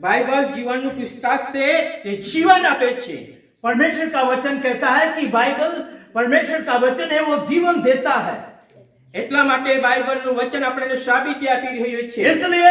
Bible जीवन पुस्तक से ते जीवन आपे छे। परमेश्वर का वचन कहता है कि बाइबल परमेश्वर का वचन है, वो जीवन देता है। એટલા માટે બાઇબલનું વચન આપણને સાબિતી આપી રહ્યું છે। इसलिए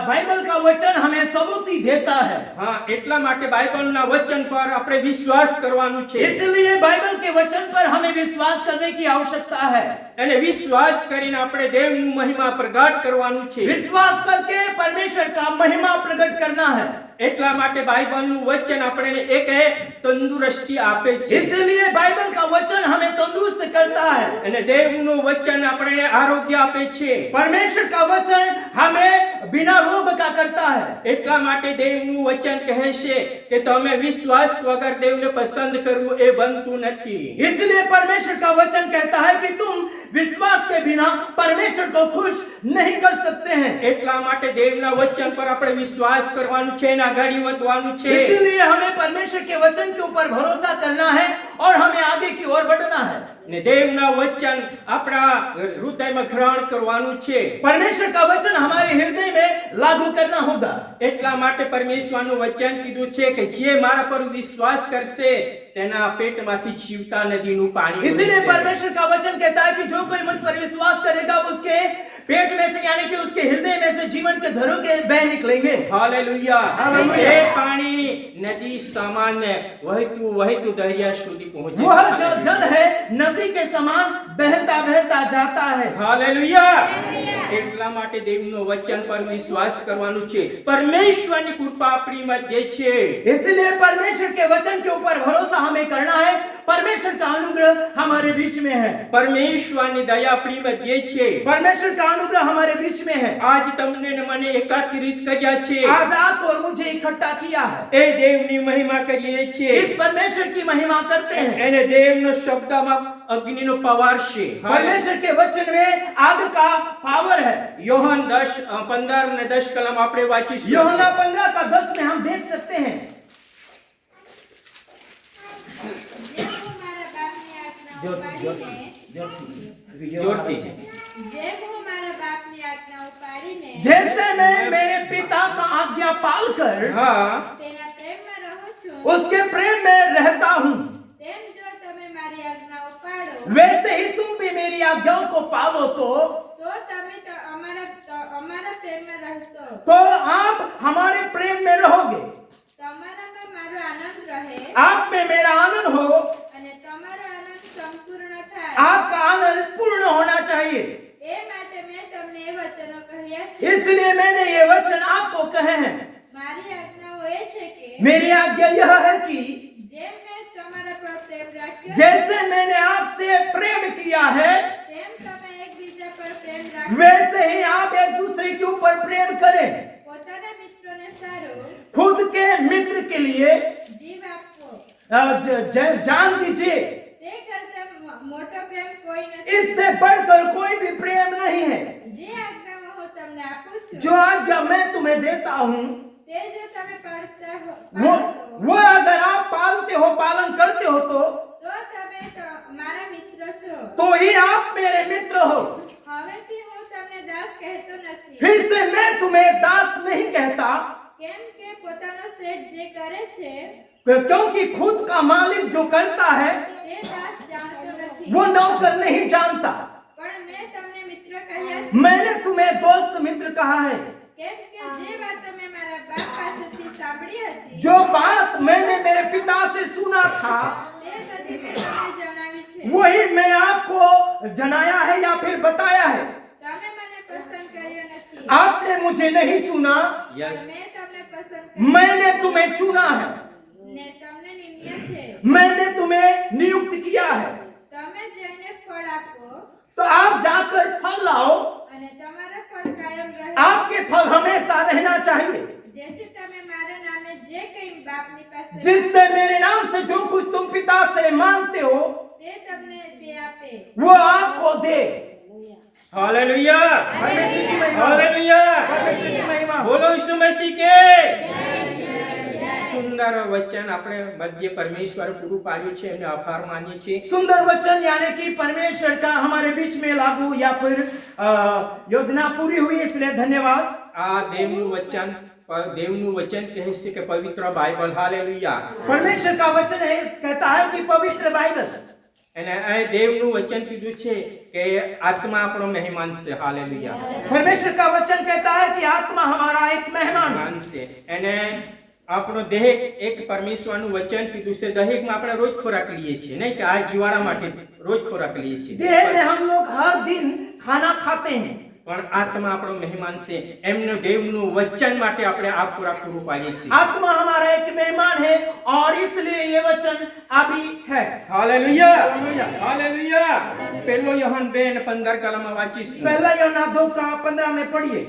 बाइबल का वचन हमें सबूती देता है। હા, એટલા માટે બાઇબલના વચન પર આપણે વિશ્વાસ કરવાનું છે। इसलिए बाइबल के वचन पर हमें विश्वास करने की आवश्यकता है। અને વિશ્વાસ કરીને આપણે દેવનું મહિમા પ્રગટ કરવાનું છે। विश्वास करके परमेश्वर का महिमा प्रकट करना है। એટલા માટે બાઇબલનું વચન આપણને એક તંદુરસ્તી આપે છે। इसलिए बाइबल का वचन हमें तंदुरुस्त करता है। અને દેવનું વચન આપણને આરોગ્ય આપે છે। परमेश्वर का वचन हमें बिना रोग का करता है। એટલા માટે દેવનું વચન કહે છે કે તમે વિશ્વાસ વગર દેવને પસંદ કરવું એ બનતું નથી। इसलिए परमेश्वर का वचन कहता है कि तुम विश्वास के बिना परमेश्वर को खुश नहीं कर सकते हैं। એટલા માટે દેવના વચન પર આપણે વિશ્વાસ કરવાનું છે, એના આગળ વધવાનું છે। इसीलिए हमें परमेश्वर के वचन के ऊपर भरोसा करना है और हमें आगे की ओर बढ़ना है। ને દેવના વચન આપણા હૃદયમાં ગ્રહણ કરવાનું છે। परमेश्वर का वचन हमारे हृदय में लागू करना होगा। એટલા માટે પરમેશ્વરનું વચન કીધું છે કે જે મારા પર વિશ્વાસ કરશે તેના પેટમાંથી જીવતા નદીનું પાણી इसीलिए વહેશે। परमेश्वर का वचन कहता है कि जो कोई मुझ पर विश्वास करेगा उसके पेट में से यानी कि उसके हृदय में से जीवन के झरोखे बह निकलेंगे। હાલેલુયા। હાલેલુયા। એ પાણી નદી સામાન્ય વહેતું વહેતું દરિયા સુધી પહોંચે वह છે। जो जल है नदी के समान बहता बहता जाता है। હાલેલુયા। એટલા માટે દેવનું વચન પર વિશ્વાસ કરવાનું છે। પરમેશ્વરની કૃપા આપણી મધ્ય છે। इसलिए परमेश्वर के वचन के ऊपर भरोसा हमें करना है। परमेश्वर का अनुग्रह हमारे बीच में है। પરમેશ્વરની દયા આપણી મધ્ય છે। परमेश्वर का अनुग्रह हमारे बीच में है। આજ તમને ને મને એકત્રિત કર્યા છે। आज आपको और मुझे इकट्ठा किया है। એ દેવની મહિમા કરીએ છીએ। इस परमेश्वर की महिमा करते हैं। એને દેવનો શબ્દમાં અગ્નિનો પવાર છે। परमेश्वर के वचन में आग का पावर है। યોહાન 10:15 ને 10 કલમ આપણે વાંચીશું। यूहन्ना 15 का 10 में हम देख सकते हैं। જોરથી जैसे मैं मेरे पिता का आज्ञा पालकर હા उसके प्रेम में रहता हूँ, वैसे ही तुम भी मेरी आज्ञाओं को पालो तो आप हमारे प्रेम में रहोगे। आप में मेरा आनंद हो, आपका आनंद पूर्ण होना चाहिए। इसलिए मैंने ये वचन आपको कहे हैं। मेरी आज्ञा यह है कि जैसे मैंने आपसे प्रेम किया है वैसे ही आप एक दूसरे के ऊपर प्रेम करें। खुद के मित्र के लिए जान दीजिए। इससे बढ़कर कोई भी प्रेम नहीं है। जो आज्ञा मैं तुम्हें देता हूँ वो अगर आप पालते हो, पालन करते हो तो ही आप मेरे मित्र हो। फिर से मैं तुम्हें दास नहीं कहता, क्योंकि खुद का मालिक जो करता है वो नौकर नहीं जानता। मैंने तुम्हें दोस्त मित्र कहा है। जो बात मैंने मेरे पिता से सुना था वही मैं आपको जनाया है या फिर बताया है। आपने मुझे नहीं चुना, मैंने तुम्हें चुना है। मैंने तुम्हें नियुक्त किया है। तो आप जाकर फल लाओ। आपके फल हमेशा रहना चाहिए। जिससे मेरे नाम से जो कुछ तुम पिता से मांगते हो वो आपको दे। हालेलुया। परमेश्वर की महिमा। हालेलुया। परमेश्वर की महिमा। बोलो यीशु मसीह के। સુંદર વચન આપણે મધ્ય પરમેશ્વર પૂરું પાડ્યું છે એનો આભાર માનીએ છીએ। सुंदर वचन यानी कि परमेश्वर का हमारे बीच में लागू या फिर योजना पूरी हुई, इसलिए धन्यवाद। આ દેવનું વચન દેવનું વચન કહે છે કે પવિત્ર બાઇબલ હાલેલુયા परमेश्वर का वचन है, कहता है कि पवित्र बाइबल, અને આ દેવનું વચન કીધું છે કે આત્મા આપણો મહેમાન છે હાલેલુયા परमेश्वर का वचन कहता है कि आत्मा हमारा एक मेहमान है। મહેમાન છે અને આપણો દેહ એક પરમેશ્વરનું વચન કીધું છે દહેકમાં આપણે રોજ ખોરાક લઈએ છીએ નહીં કે આ જીવાડા માટે રોજ ખોરાક લઈએ છીએ देह में हम लोग हर दिन खाना खाते हैं, પણ આત્મા આપણો મહેમાન છે એમનું દેવનું વચન માટે આપણે આ ખોરાક પૂરું પાડીએ છીએ आत्मा हमारा एक मेहमान है और इसलिए ये वचन अभी है। હાલેલુયા હાલેલુયા પહેલો યોહાન 2:15 કલમમાં વાંચીશું पहला यूहन्ना 2:15 में पढ़िए।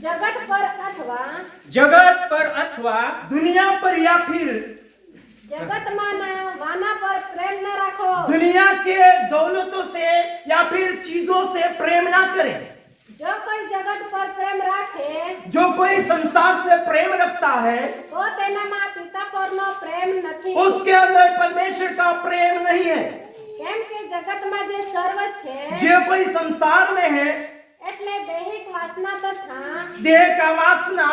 जगत पर अथवा જગત પર અથવા दुनिया पर या फिर जगत माना वाना पर प्रेम न रखो। दुनिया के दौलतों से या फिर चीजों से प्रेम ना करें। जो कोई जगत पर प्रेम राखे जो कोई संसार से प्रेम रखता है तो तेनामा पिता परनो प्रेम નથી। उसके अंदर परमेश्वर का प्रेम नहीं है। કેમ કે જગતમાં જે સર્વ છે जो कोई संसार में है, એટલે દૈહિક વાસના તથા देह का वासना,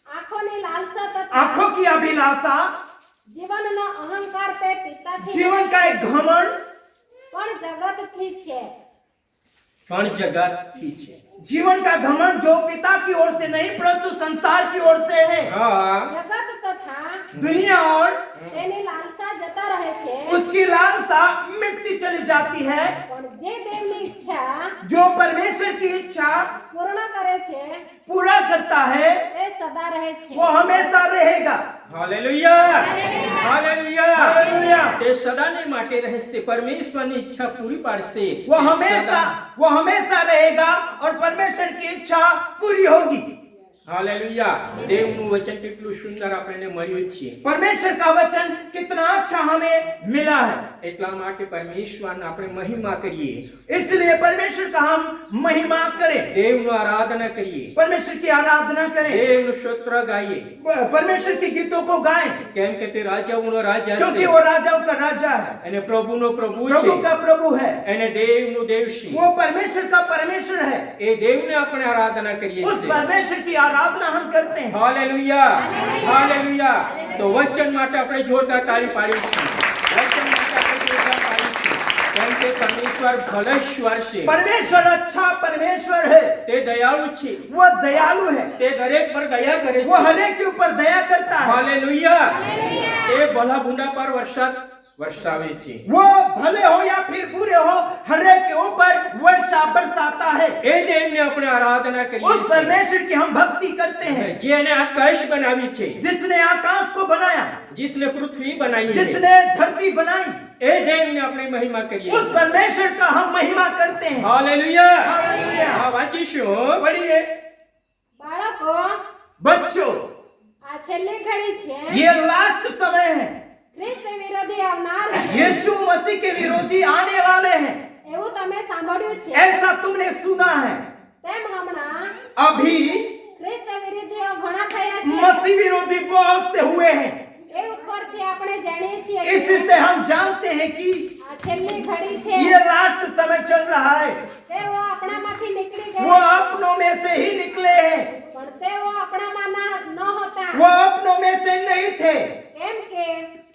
આંખોની લાલસા તથા आंखों की अभिलाषा, જીવનનો અહંકાર તે પિતાથી जीवन का एक घमंड, પણ જગતથી છે। પણ જગતથી છે जीवन का घमंड जो पिता की ओर से नहीं परंतु संसार की ओर से है। હા જગત તથા दुनिया और તેની લાલસા જતા રહે છે, उसकी लालसा मिटती चली जाती है। પણ જે દેવની ઈચ્છા जो परमेश्वर की इच्छा પૂર્ણ કરે છે पूरा करता है તે સદા રહે છે। वो हमेशा रहेगा। Hallelujah hallelujah hallelujah. તે સદાને માટે રહેશે પરમેશ્વરની ઈચ્છા પૂરી પાડશે वो તે हमेशा સદા- वो हमेशा रहेगा और परमेश्वर की इच्छा पूरी होगी। હાલેલુયા દેવનું વચન કેટલું સુંદર આપણને મળ્યું છે परमेश्वर का वचन कितना अच्छा हमें मिला है, એટલા માટે પરમેશ્વરને આપણે મહિમા કરીએ इसलिए परमेश्वर का हम महिमा करें, દેવનું આરાધના કરીએ परमेश्वर की आराधना करें, દેવનું સ્તોત્ર ગાઈએ परमेश्वर की गीतों को गाएं, કેમ કે તે રાજાઓનો રાજા क्योंकि છે वो राजाओं का राजा है, અને પ્રભુનો પ્રભુ प्रभु છે का प्रभु है, અને દેવનું દેવ છે वो परमेश्वर का परमेश्वर है। એ દેવને આપણે આરાધના કરીએ उस છીએ परमेश्वर की आराधना हम करते हैं। હાલેલુયા હાલેલુયા તો વચન માટે આપણે જોરદાર તાળી પાડી છે વચન માટે આપણે જોરદાર પાડી છે કેમ કે પરમેશ્વર ભલેશ્વર છે परमेश्वर अच्छा परमेश्वर है, તે દયાળુ છે वो दयालु है, તે દરેક पर દયા કરે वो છે हरेक के ऊपर दया करता है, હાલેલુયા એ ભલા ભૂંડા પર વરસાદ વરસાવે છે वो भले हो या फिर बुरे हो हरेक के ऊपर वर्षा बरसाता है। એ દેવને આપણે આરાધના કરીએ उस છીએ परमेश्वर की हम भक्ति करते हैं જેને આકાશ બનાવી છે जिसने आकाश को बनाया, जिसने पृथ्वी बनाई है जिसने धरती बनाई, એ દેવને આપણે મહિમા કરીએ उस परमेश्वर का हम महिमा करते हैं। Hallelujah hallelujah. હા વાંચીશું पढ़िए બાળકો बच्चों, આ છેલ્લી ઘડી છે, ये लास्ट समय है, ખ્રિસ્ત વિરોધી આવનાર છે यीशु मसीह के विरोधी आने वाले हैं, એવું તમે સાંભળ્યું છે। ऐसा तुमने सुना है। તેમ હમણાં अभी ખ્રિસ્ત વિરોધીઓ ઘણા થયા છે, मसीह विरोधी बहुत से हुए हैं। એ ઉપરથી આપણે જાણીએ છીએ इसी કે से हम जानते हैं कि આ છેલ્લી ઘડી છે, ये लास्ट समय चल रहा है। તેઓ આપણામાંથી નીકળી वो ગયા, अपनों में से ही निकले हैं, પણ તેઓ આપણામાં ન હતા। वो अपनों में से नहीं थे, કેમ કે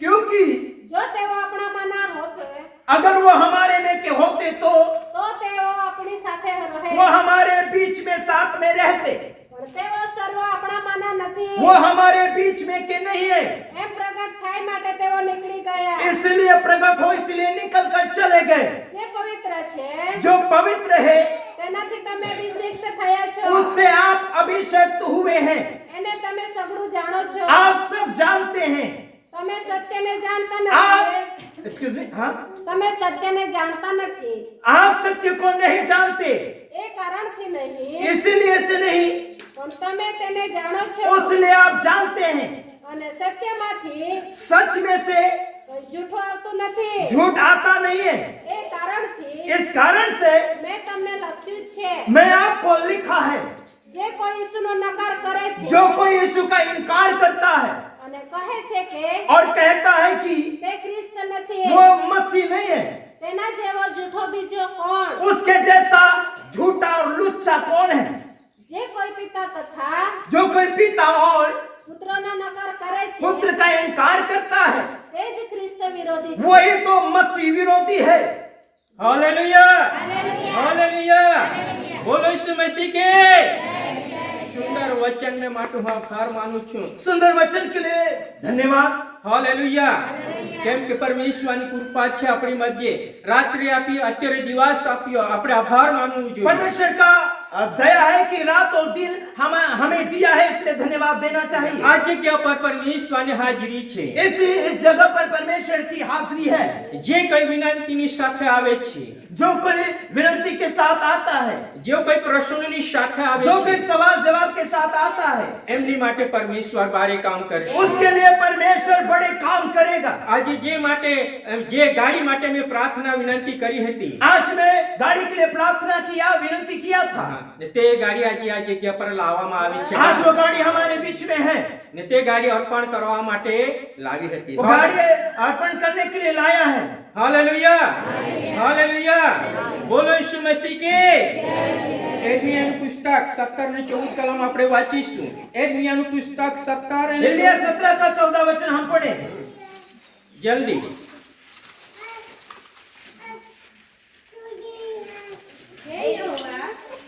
क्योंकि જો તેઓ આપણામાં ના હોતે अगर वो हमारे में के होते तो તો તેઓ આપણી સાથે રહે, वो हमारे बीच में साथ में रहते, પણ તેઓ સર્વ આપણામાંના નથી। वो हमारे बीच में के नहीं है। એમ પ્રગટ થાય માટે તેઓ નીકળી ગયા। इसलिए प्रकट हो, इसलिए निकल कर चले गए। જે પવિત્ર છે जो पवित्र है તેનાથી તમે અભિષિક્ત થયા છો, उससे आप अभिषेक हुए हैं। એને તમે સગળું જાણો છો। आप सब जानते हैं। તમે સત્યને જાણતા आप નથી, एक्सक्यूज मी, हाँ, તમે સત્યને જાણતા નથી, आप सत्य को नहीं जानते, એ કારણથી નહીં, इसीलिए से नहीं, પણ તમે તેને જાણો છો उसलिए आप जानते हैं। અને સત્યમાંથી सच में से કોઈ જૂઠું આવતું નથી। झूठ आता नहीं है। એ કારણથી इस कारण से મેં તમને લખ્યું જ છે, मैं आपको लिखा है, જે કોઈ ઈસુનો નકાર કરે છે जो कोई यीशु का इनकार करता है અને કહે છે કે और कहता है कि તે ખ્રિસ્ત નથી, वो मसीह नहीं है, તેના જેવો જૂઠો બીજો કોણ? उसके जैसा झूठा और लुच्चा कौन है? જે કોઈ પિતા તથા जो कोई पिता और પુત્રનો નકાર કરે છે पुत्र का इनकार करता है, તે જ ખ્રિસ્ત વિરોધી છે. वही तो मसीह विरोधी है। Hallelujah hallelujah. हालेलुया बोलो यीशु मसीह के सुंदर वचन में माटू आभार मानु छू। सुंदर वचन के लिए धन्यवाद। हालेलुया કેમ કે પરમેશ્વરની કૃપા છે આપણી મધ્યે રાત્રિ આપી અત્યારે દિવસ આપ્યો આપણે આભાર માનવું જોઈએ। परमेश्वर का दया है कि रात और दिन हमें दिया है, इसलिए धन्यवाद देना चाहिए। આ જગ્યા પર પરમેશ્વરની હાજરી છે। इस जगह पर परमेश्वर की हाजिरी है। જે કોઈ વિનંતીની સાથે આવે છે, जो कोई विनती के साथ आता है, જે કોઈ પ્રશ્નોની સાથે આવે जो છે, कोई सवाल जवाब के साथ आता है, એમની માટે પરમેશ્વર ભારે કામ કરશે। उसके लिए परमेश्वर बड़े काम करेगा। આજે જે ગાડી માટે મેં પ્રાર્થના વિનંતી કરી હતી, आज मैं गाड़ी के लिए प्रार्थना किया, विनती किया था। તે ગાડી આજે આ જગ્યા પર લાવવામાં આવી છે। आज वो गाड़ी हमारे बीच में है। ને તે ગાડી અર્પણ કરવા માટે લાવી હતી। वो गाड़ी अर्पण करने के लिए लाया है। हालेलुया हालेलुया बोलो यीशु मसीह के। એર્મિયાનું પુસ્તક 17 ને 14 કલમ આપણે વાંચીશું। એર્મિયાનું પુસ્તક 17 અને यिर्मयाह 17 का 14 वचन हम पढ़े। जल्दी। હે યહોવા,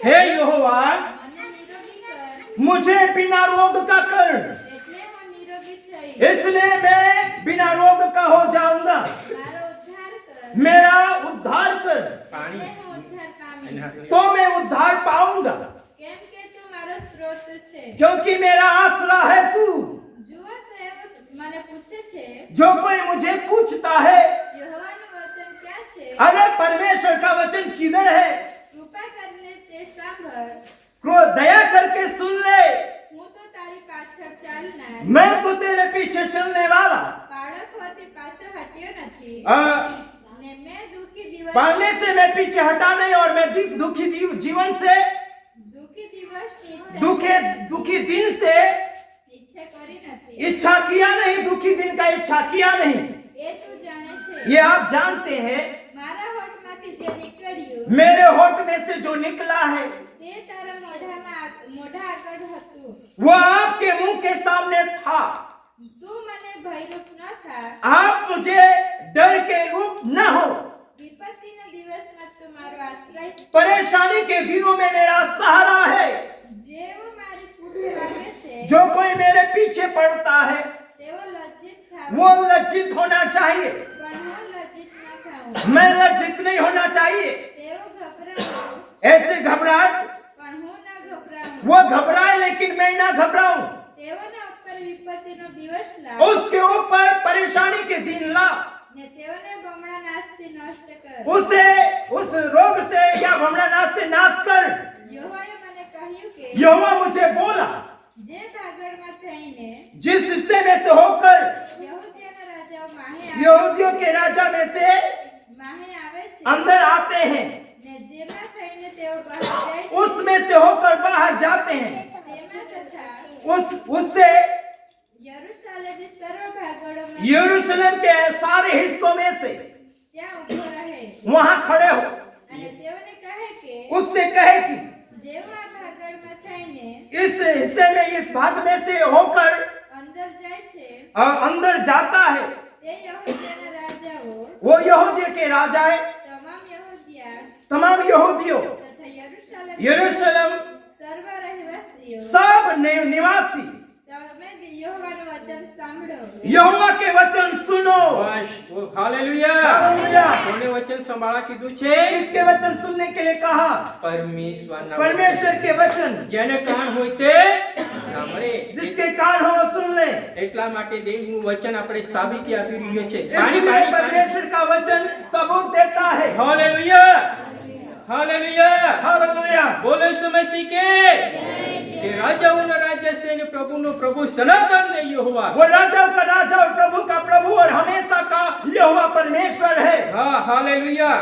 हे यहोवा મને નિરોગી કર, मुझे बिना रोग का कर, એટલે હું નિરોગી થઈ इसलिए मैं बिना रोग का हो जाऊंगा। મારો ઉદ્ધાર કર, मेरा उद्धार कर, પાણી એટલે હું ઉદ્ધાર પામીશ. तो मैं उद्धार पाऊंगा, કેમ કે તું મારો સ્ત્રોત છે. क्योंकि मेरा आसरा है तू। જુઓ તો એવું મને પૂછે છે, जो कोई मुझे पूछता है, યહોવાનું વચન ક્યાં છે? अरे परमेश्वर का वचन किधर है, કૃપા કરીને તે સાંભળ. दया करके सुन ले। હું તો તારી પાછળ ચાલનાર, मैं तो तेरे पीछे चलने वाला, બાળક હોવાથી પાછો હટ્યો નથી. ને મેં દુઃખી દિવસ पालने से मैं पीछे हटा नहीं, और मैं दुखी जीवन से, દુઃખી દિવસની दुखी दिन से ઈચ્છા કરી નથી. इच्छा किया नहीं, दुखी दिन का इच्छा किया नहीं। એ તું જાણે છે. ये आप जानते हैं, મારા હોઠમાંથી જે નીકળ્યું मेरे होठ में से जो निकला है તે તારા મોઢા આગળ હતું. वो आपके मुंह के सामने था। તું મને ભયરૂપ ન થા. आप मुझे डर के रूप न हो, વિપત્તિના દિવસમાં તું મારો આશ્રય. परेशानी के दिनों में मेरा सहारा है। જેવો મારી પૂઠ લાગે છે जो कोई मेरे पीछे पड़ता है તેવો લજ્જિત થાવ. वो लज्जित होना चाहिए, પણ હું લજ્જિત ન થાઉં. मैं लज्जित नहीं होना चाहिए। તેવો ઘબરાવો ऐसे घबराहट, પણ હું ન ઘબરાઉં. वो घबराए लेकिन मैं ना घबराऊं। તેઓના ઉપર વિપત્તિનો દિવસ લાવ उसके ऊपर परेशानी के दिन ला, ને તેઓને બમણા નાશથી નષ્ટ કર. उसे उस रोग से या भ्रमणानाश से नाश कर। યહોવાએ મને કહ્યું કે यहोवा मुझे बोला, જે ભાગળમાં થઈને जिस हिस्से में से होकर યહૂદીઓના રાજાઓ यहूदियों के राजा में से માહે આવે છે अंदर आते हैं, ને જેમાં થઈને તેઓ બહાર જાય છે उसमें से होकर बाहर जाते हैं, તેમાં તથા उससे યરૂશલેમની સર્વ ભાગોળોમાં यरूशलेम के सारे हिस्सों में से ત્યાં ઊભો રહે वहां खड़े हो, અને તેઓને કહે કે उससे कहे कि જેઓ આ ભાગળમાં થઈને इस हिस्से में, इस भाग में से होकर અંદર જાય છે अंदर जाता है, તે યહૂદીઓના રાજાઓ वो यहूदियों के राजा है, તમામ યહૂદિયા तमाम यहूदियों, તથા યરૂશલેમ यरूशलेम સર્વ રહેવાસીઓ सब निवासी તમે યહોવાનું વચન સાંભળો. यहोवा के वचन सुनो। बस हालेलुया हालेलुया। कोने वचन संभाळा कीधुं छे? किसके वचन सुनने के लिए कहा? परमेश्वरना परमेश्वर के वचन। जेने कान होय ते સાંભળે। जिसके कान हो वो सुन ले। એટલા માટે દેવનું વચન આપણે સાબિતી આપી રહ્યો છે। इसलिए परमेश्वर का वचन सबूत देता है। Hallelujah hallelujah hallelujah. बोलो यीशु मसीह के राजाओं राजा से ने प्रभुनो प्रभु सनातन ने यहोवा। वो राजा का राजा और प्रभु का प्रभु और हमेशा का यहोवा परमेश्वर है। हाँ हालेलुया।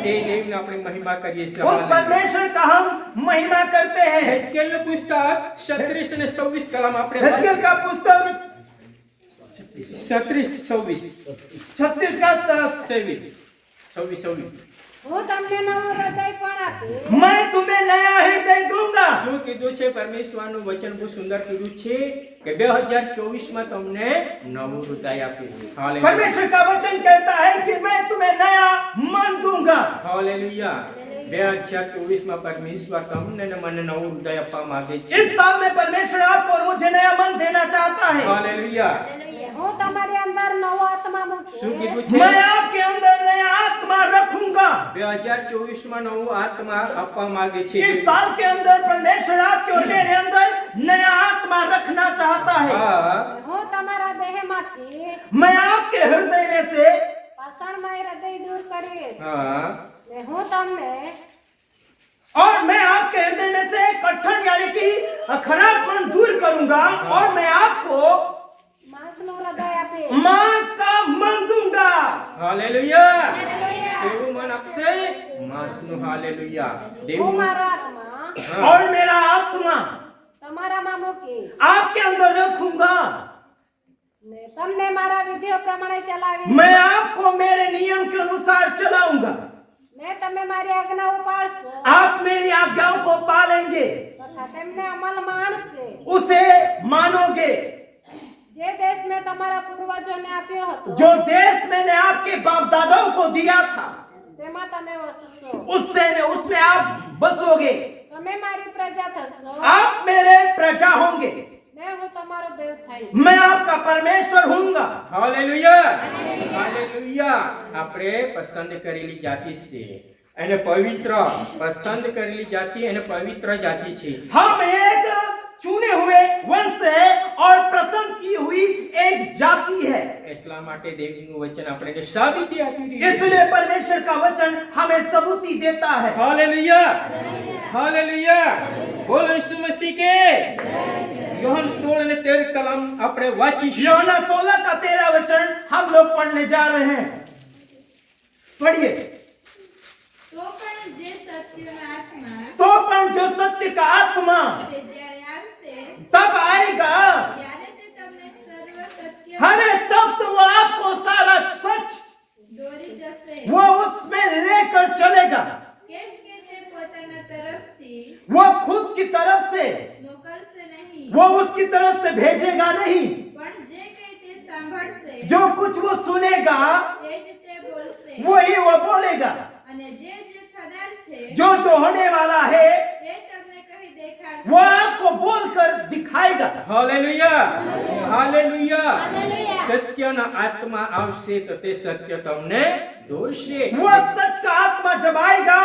ये देव ने अपनी महिमा करिए। उस परमेश्वर का हम महिमा करते हैं। हेजकेल ने पुस्तक 36 ने 26 कलम આપણે हेजकेल का पुस्तक 36 26 36 का 26 26. હું તમને નવું હૃદય પણ આપીશ मैं तुम्हें नया हृदय दूंगा। શું કીધું છે? પરમેશ્વરનું વચન બહુ સુંદર કીધું છે કે 2024 માં તમને નવું હૃદય આપીશ. હાલેલુયા, परमेश्वर का वचन कहता है कि मैं तुम्हें नया मन दूंगा। હાલેલુયા. 2024 માં પરમેશ્વર તમને ને મને નવું હૃદય આપવા માંગે છે. इस साल में परमेश्वर आपको और मुझे नया मन देना चाहता है। હાલેલુયા. હું તમારી અંદર નવો આત્મા મૂકીશ શું કીધું છે? मैं आपके अंदर नया आत्मा रखूंगा। 2024 માં નવું આત્મા આપવા માંગે છે. इस साल के अंदर परमेश्वर आपके और मेरे अंदर नया आत्मा रखना चाहता है। હા, હું તમારા દેહમાંથી मैं आपके हृदय में से પાષાણમય હૃદય દૂર કરીશ હા, ને હું તમને और मैं आपके हृदय में से कठिन यानी कि खराब मन दूर करूंगा और मैं आपको માંસનું હૃદય આપીશ मांस का मन दूंगा। હાલેલુયા. કેવું મન આપશે? માસનું. હાલેલુયા. હું દેવનું. મારો આત્મા હા. और मेरा आत्मा તમારામાં મૂકીશ आपके अंदर रखूंगा। ને તમને મારા વિધિઓ પ્રમાણે ચલાવીશ मैं आपको मेरे नियम के अनुसार चलाऊंगा। ને તમે મારી આજ્ઞાઓ પાળશો आप मेरी आज्ञाओं को पालेंगे, તથા તેમને અમલમાં આણશે उसे मानोगे। જે દેશ મેં તમારા પૂર્વજોને આપ્યો હતો जो देश मैंने आपके बाप दादाओं को दिया था તેમાં તમે વસશો उसमें आप बसोगे। તમે મારી પ્રજા થશો आप मेरे प्रजा होंगे, ને હું તમારો દેવ થઈશ मैं आपका परमेश्वर हूँगा। હાલેલુયા. હાલેલુયા. આપણે પસંદ કરેલી જાતિ છે અને પવિત્ર પસંદ કરેલી જાતિ અને પવિત્ર જાતિ છે. हम एक चुने हुए वंश है और पसंद की हुई एक जाति है। એટલા માટે દેવનું વચન આપણને સાબિતી આપી રહ્યું છે. इसलिए परमेश्वर का वचन हमें सबूती देता है। हालेलुया. हालेलुया. બોલો ઈસુ મસીહ કે યોહાન 16 અને 13 કલમ આપણે વાંચીશું. यूहन्ना 16 का 13 वचन हम लोग पढ़ने जा रहे हैं। पढ़िए। તો પણ જે સત્યનો આત્મા तो पण जो सत्य का आत्मा તે જ્યારે આવશે तब आएगा, ત્યારે તે તમને સર્વ સત્ય अरे तब तो वो आपको सारा सच દોરી જશે वो उसमें लेकर चलेगा। કેમ કે તે પોતાના તરફથી वो खुद की तरफ से, મોકલશે નહીં वो उसकी तरफ से भेजेगा नहीं। પણ જે કંઈ તે સાંભળશે जो कुछ वो सुनेगा તે જ તે બોલશે वही वो बोलेगा। અને જે જે થનાર છે जो जो होने वाला है તે તમને કહી દેખાડશે वो आपको बोलकर दिखाएगा। હાલેલુયા. હાલેલુયા. સત્યનો આત્મા આવશે તો તે સત્ય તમને દોરશે. वो सच का आत्मा जब आएगा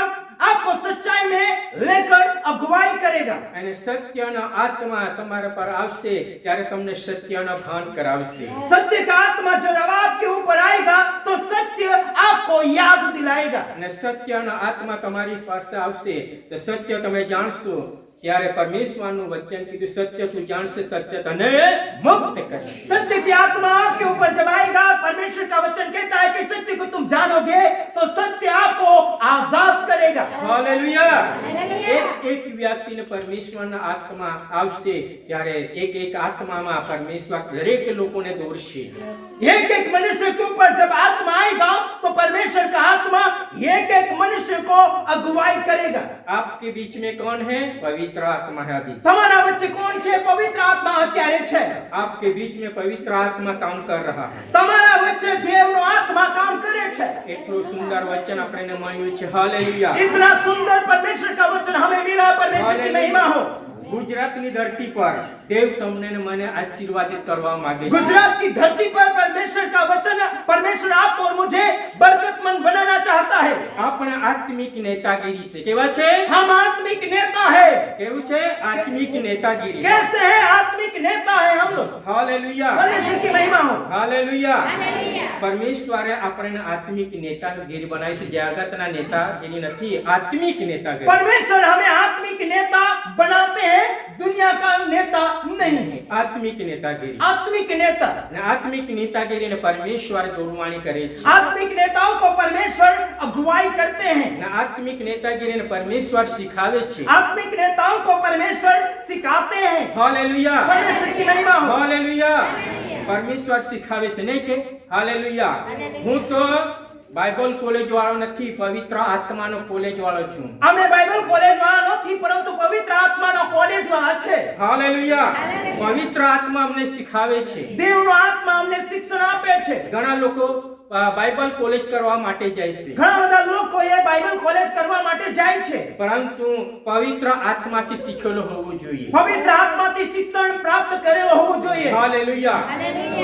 आपको सच्चाई में लेकर अगुवाई करेगा। અને સત્યનો આત્મા તમારા પર આવશે ત્યારે તમને સત્યનો ભાન કરાવશે. सत्य का आत्मा जब आपके ऊपर आएगा तो सत्य आपको याद दिलाएगा। અને સત્યનો આત્મા તમારી પાસે આવશે તો સત્ય તમે જાણશો ત્યારે પરમેશ્વરનું વચન કીધું સત્ય તું જાણશે સત્ય તને મુક્ત કરશે. सत्य की आत्मा आपके ऊपर जब आएगा परमेश्वर का वचन कहता है कि सत्य को तुम जानोगे तो सत्य आपको आजाद करेगा। હાલેલુયા. એક વ્યક્તિને પરમેશ્વરના આત્મા આવશે ત્યારે એક આત્મામાં પરમેશ્વર દરેક લોકોને દોરશે. एक एक मनुष्य के ऊपर जब आत्मा आएगा तो परमेश्वर का आत्मा एक एक मनुष्य को अगुवाई करेगा। आपके बीच में कौन है? पवित्र आत्मा है. अभी તમારા વચ્ચે કોણ છે? પવિત્ર આત્મા અત્યારે છે। आपके बीच में पवित्र आत्मा काम कर रहा है. તમારા વચ્ચે દેવનો આત્મા કામ કરે છે। એટલું સુંદર વચન આપણને મળ્યું છે. હાલેલુયા. इतना सुंदर परमेश्वर का वचन हमें मिला। परमेश्वर की महिमा हो। ગુજરાતની ધરતી પર દેવ તમને ને મને આશીર્વાદિત કરવા માંગે છે. गुजरात की धरती पर परमेश्वर का वचन परमेश्वर आपको और मुझे बरकतमंद बनाना चाहता है। આપણે આત્મિક નેતાગીરી છે. કેવા છે? हम आत्मिक नेता है। કેવું છે? આત્મિક નેતાગીરી. कैसे है? आत्मिक नेता है हम लोग। હાલેલુયા. परमेश्वर की महिमा हो। હાલેલુયા. પરમેશ્વરે આપણને આત્મિક નેતાગીરી બનાવી છે. જગતના નેતાગીરી નથી, આત્મિક નેતાગીરી. परमेश्वर हमें आत्मिक नेता बनाते हैं, दुनिया का नेता नहीं। આત્મિક નેતાગીરી. आत्मिक नेता, અને આત્મિક નેતાગીરીને પરમેશ્વર દોરવાણી કરે છે. आत्मिक नेताओं को परमेश्वर अगुवाई करते हैं। અને આત્મિક નેતાગીરીને પરમેશ્વર શીખાવે છે. आत्मिक नेताओं को परमेश्वर सिखाते हैं। હાલેલુયા. परमेश्वर की महिमा हो। હાલેલુયા. પરમેશ્વર શીખાવે છે નહીં કે? હાલેલુયા. હું તો બાઇબલ કોલેજ વાળો નથી, પવિત્ર આત્માનો કોલેજ વાળો છું. અમે બાઇબલ કોલેજ વાળા નથી, પરંતુ પવિત્ર આત્માનો કોલેજ વાળા છે. હાલેલુયા. પવિત્ર આત્મા અમને શીખાવે છે. દેવનો આત્મા અમને શિક્ષણ આપે છે. ઘણા લોકો બાઇબલ કોલેજ કરવા માટે જાય છે, ઘણા બધા લોકો એ બાઇબલ કોલેજ કરવા માટે જાય છે, પરંતુ પવિત્ર આત્માથી શીખેલો હોવું જોઈએ. પવિત્ર આત્માથી શિક્ષણ પ્રાપ્ત કરેલો હોવું જોઈએ. હાલેલુયા.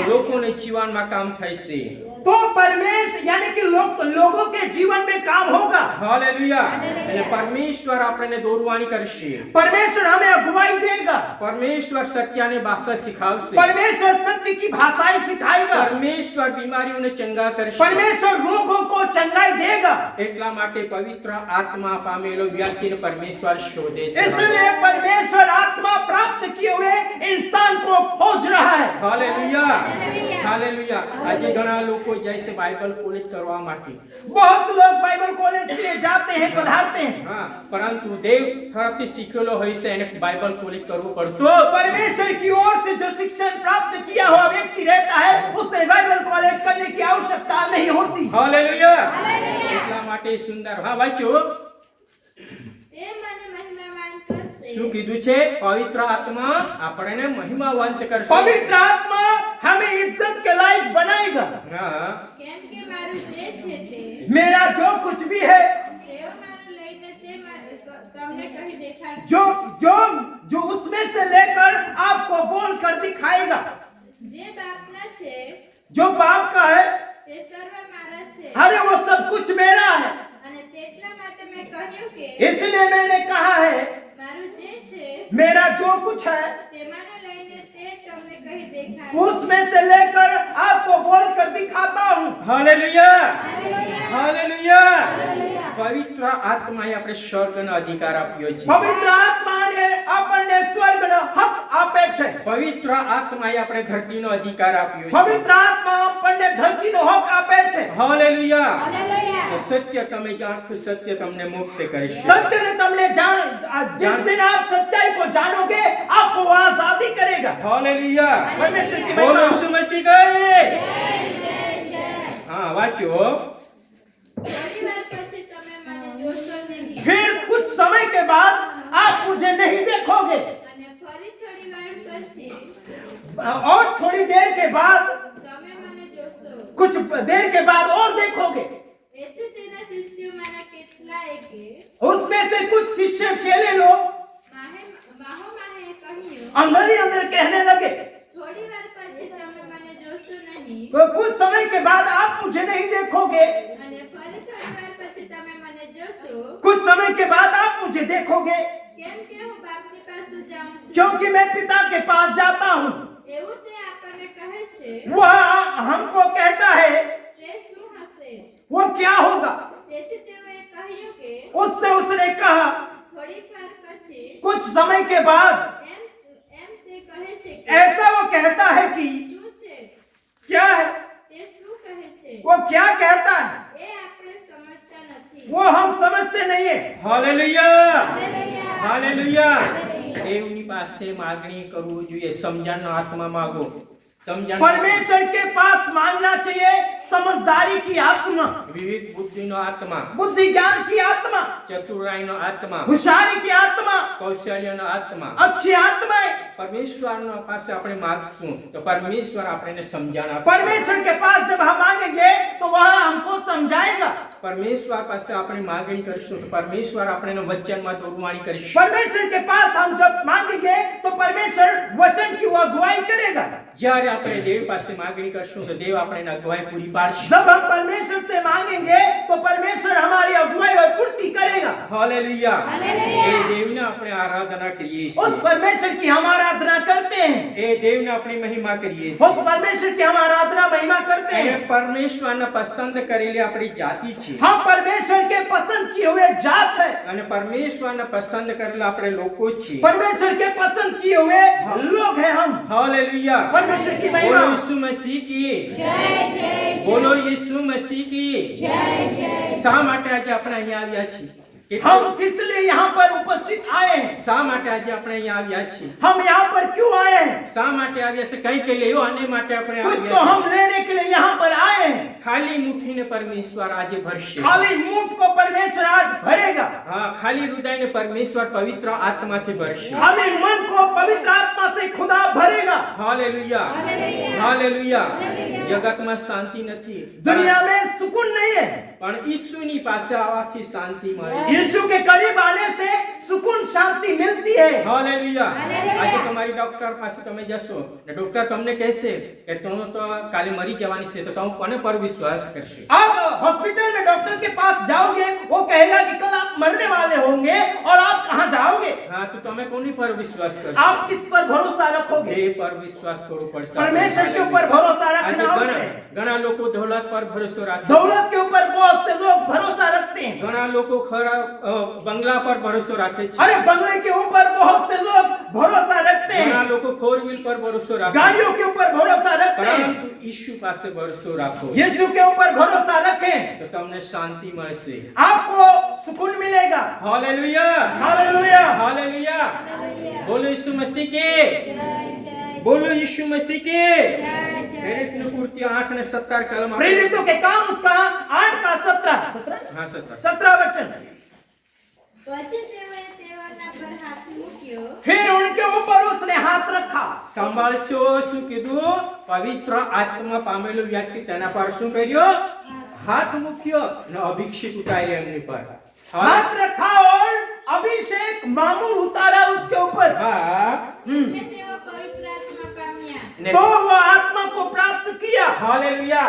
લોકોને જીવનમાં કામ થાય છે. तो परमेश यानी कि लोगों के जीवन में काम होगा. હાલેલુયા. અને પરમેશ્વર આપણને દોરવાણી કરશે. परमेश्वर हमें अगुवाई देगा. પરમેશ્વર સત્યની ભાષા શીખાવશે. परमेश्वर सत्य की भाषाएं सिखाएगा. પરમેશ્વર બીમારીઓને ચંગા કરશે. परमेश्वर रोगों को चंगाई देगा. એટલા માટે પવિત્ર આત્મા પામેલો વ્યક્તિને પરમેશ્વર શોધે છે. इसलिए परमेश्वर आत्मा प्राप्त किए हुए इंसान को खोज रहा है. હાલેલુયા. હાલેલુયા. આજે ઘણા લોકો જાય છે બાઇબલ કોલેજ કરવા માટે. बहुत लोग बाइबल कॉलेज के लिए जाते हैं, पधारते हैं, હા, પરંતુ દેવ તરફથી શીખેલો હોય છે એને બાઇબલ કોલેજ કરવો પડતો. परमेश्वर की ओर से जो शिक्षण प्राप्त किया हुआ व्यक्ति रहता है उसे बाइबल कॉलेज करने की आवश्यकता नहीं होती. હાલેલુયા. એટલા માટે સુંદર. હા વાંચો. તે મને મહિમાવાન કરશે. શું કીધું છે? પવિત્ર આત્મા આપણને મહિમાવંત કરશે. पवित्र आत्मा हमें इज्जत के लायक बनाएगा. હા, કેમ કે મારું જે છે તે मेरा जो कुछ भी है, તેઓ મારું લઈને તે તમને કહી દેખાડશે. जो जो जो उसमें से लेकर आपको बोल कर दिखाएगा. જે બાપના છે जो बाप का है, તે સર્વ મારા છે. अरे वो सब कुछ मेरा है. અને તેટલા માટે મેં કહ્યું કે इसलिए मैंने कहा है મારું જે છે मेरा जो कुछ है તેમાંનો લઈને તે તમને કહી દેખાડશે. उसमें से लेकर आपको बोल कर दिखाता हूँ. હાલેલુયા. હાલેલુયા. પવિત્ર આત્માએ આપણે સ્વર્ગનો અધિકાર આપ્યો છે. पवित्र आत्मा ने આપણને સ્વર્ગનો હક આપે છે. પવિત્ર આત્માએ આપણે ધરતીનો અધિકાર આપ્યો છે. પવિત્ર આત્મા આપણને ધરતીનો હક આપે છે. હાલેલુયા. હાલેલુયા. તો સત્ય તમે જાણશો, સત્ય તમને મુક્ત કરશે. सत्य ने तुमने जिस दिन आप सच्चाई को जानोगे आपको वो आजादी करेगा. હાલેલુયા. परमेश्वर की બોલો महिमा. ઈસુ મસીહ ગયે. હા વાંચો. થોડી વાર પછી તમે મને જોશો નહીં. फिर कुछ समय के बाद आप मुझे नहीं देखोगे, અને ફરી થોડી વાર પછી और थोड़ी देर के बाद, તમે મને જોશો. कुछ देर के बाद और देखोगे. એથી તેના શિષ્યોમાંના કેટલાયે उसमें से कुछ शिष्य चेले लोग માહોમાહે કહ્યું, अंदर ही अंदर कहने लगे, થોડી વાર પછી તમે મને જોશો નહીં. तो कुछ समय के बाद आप मुझे नहीं देखोगे, અને ફરી થોડી વાર પછી તમે મને જોશો. कुछ समय के बाद आप मुझे देखोगे, કેમ કે હું બાપની પાસે જાઉં છું. क्योंकि मैं पिता के पास जाता हूँ. એવું તે આપણને કહે છે. वह हमको कहता है તે શું હશે? वो क्या होगा. તેથી તેઓએ કહ્યું કે उससे उसने कहा થોડીક વાર પછી कुछ समय के बाद. એમ તે કહે છે કે ऐसा वो कहता है कि શું છે? क्या है, તે શું કહે છે? वो क्या कहता है એ આપણે સમજતા નથી. वो हम समझते नहीं है. હાલેલુયા. હાલેલુયા. દેવની પાસે માગણી કરવું જોઈએ. સમજણનો આત્મા માગો. સમજણ. परमेश्वर के पास मांगना चाहिए समझदारी की आत्मा, વિવેક બુદ્ધિનો આત્મા, बुद्धि ज्ञान की आत्मा, ચતુરાઈનો આત્મા, होशियारी की आत्मा, કૌશલ્યનો આત્મા. अच्छी आत्माएं. પરમેશ્વરના પાસે આપણે માગશું તો પરમેશ્વર આપણને સમજણ આપશે. परमेश्वर के पास जब हम मांगेंगे तो वह हमको समझाएगा. પરમેશ્વર પાસે આપણે માગણી કરશું તો પરમેશ્વર આપણને વચનમાં દોરવાણી કરશે. परमेश्वर के पास हम जब मांगेंगे तो परमेश्वर वचन की वो अगुवाई करेगा. જ્યારે આપણે દેવ પાસે માગણી કરશું તો દેવ આપણને અગવાઈ પૂરી પાડશે. जब हम परमेश्वर से मांगेंगे तो परमेश्वर हमारी अगुवाई और पूर्ति करेगा. હાલેલુયા. હાલેલુયા. એ દેવને આપણે આરાધના કરીએ उस છીએ. परमेश्वर की हम आराधना करते हैं. એ દેવને આપણે મહિમા કરીએ उस છીએ. परमेश्वर की हम आराधना महिमा करते એને हैं. પરમેશ્વરને પસંદ કરેલી આપણી જાતિ છે. हम परमेश्वर के पसंद किए हुए जात है. અને પરમેશ્વરને પસંદ કરેલા આપણે લોકો છીએ. परमेश्वर के पसंद किए हुए लोग हैं हम. હાલેલુયા. परमेश्वर की બોલો महिमा. ઈસુ મસીહ કી. બોલો ઈસુ મસીહ કી. શા માટે આજે આપણે અહીંયા આવ્યા છીએ? हम किस लिए यहाँ पर उपस्थित आए हैं? શા માટે આજે આપણે અહીંયા આવ્યા છીએ? हम यहाँ पर क्यों आए हैं? શા માટે આવ્યા છે? કંઈક લેવો આને માટે આપણે कुछ આવ્યા तो છીએ. हम लेने के लिए यहाँ पर आए हैं। ખાલી મુઠ્ઠીને પરમેશ્વર આજે ભરશે. खाली मुंह को परमेश्वर आज भरेगा, હા, ખાલી હૃદયને પરમેશ્વર પવિત્ર આત્માથી ભરશે. खाली मन को पवित्र आत्मा से खुदा भरेगा। Hallelujah, hallelujah. જગતમાં શાંતિ નથી, दुनिया में सुकून नहीं है, પણ ઈસુની પાસે આવવાથી શાંતિ મળે. यीशु के करीब आने से सुकून शांति मिलती है। હાલેલુયા. આજે તમારી ડોક્ટર પાસે તમે જશો ને ડોક્ટર તમને કહેશે કે તું તો કાલે મરી જવાની છે, તો તમે કોને પર વિશ્વાસ કરશો? आप हॉस्पिटल में डॉक्टर के पास जाओगे, वो कहेगा कि कल आप मरने वाले होंगे और आप कहाँ जाओगे? હા, તો તમે કોની પર વિશ્વાસ કરશો? आप किस पर भरोसा रखोगे? એ પર વિશ્વાસ કરવો પડશે. परमेश्वर के ऊपर भरोसा આજે रखना ઘણા आवश्यक है। ઘણા લોકો દौलत પર ભરોસો રાખે, दौलत के ऊपर बहुत से लोग भरोसा रखते हैं। ઘણા લોકો ખરા બંગલા પર ભરોસો રાખે છે, अरे बंगले के ऊपर बहुत से लोग भरोसा रखते ઘણા हैं, લોકો 4 व्हील પર ભરોસો રાખે, गाड़ियों के ऊपर भरोसा रखते हैं। પરંતુ ઈસુ પાસે ભરોસો રાખો यीशु के ऊपर भरोसा रखें, તો તમને શાંતિ મળશે. आपको सुकून मिलेगा। Hallelujah, hallelujah. हालेलुया. बोलो यीशु मसीह के, बोलो यीशु मसीह के. प्रेरितों कृत्य 8:17 कलम. प्रेरितों के काम उसका 8 का 17 हाँ, 17. 17 वचन। પછી તેઓએ તેઓના પર હાથ મૂક્યો फिर उनके ऊपर उसने हाथ रखा। સંભાળશો શું કીધું? પવિત્ર આત્મા પામેલો વ્યક્તિ તેના પર શું કર્યો? હાથ મૂક્યો ને અભિષેક ઉતાર્યો એમની પર. हाथ रखा और अभिषेक मामूल उतारा उसके ऊपर। હા, એટલે તેઓ પવિત્ર આત્મા પામ્યા ને तो वो आत्मा को प्राप्त किया। Hallelujah,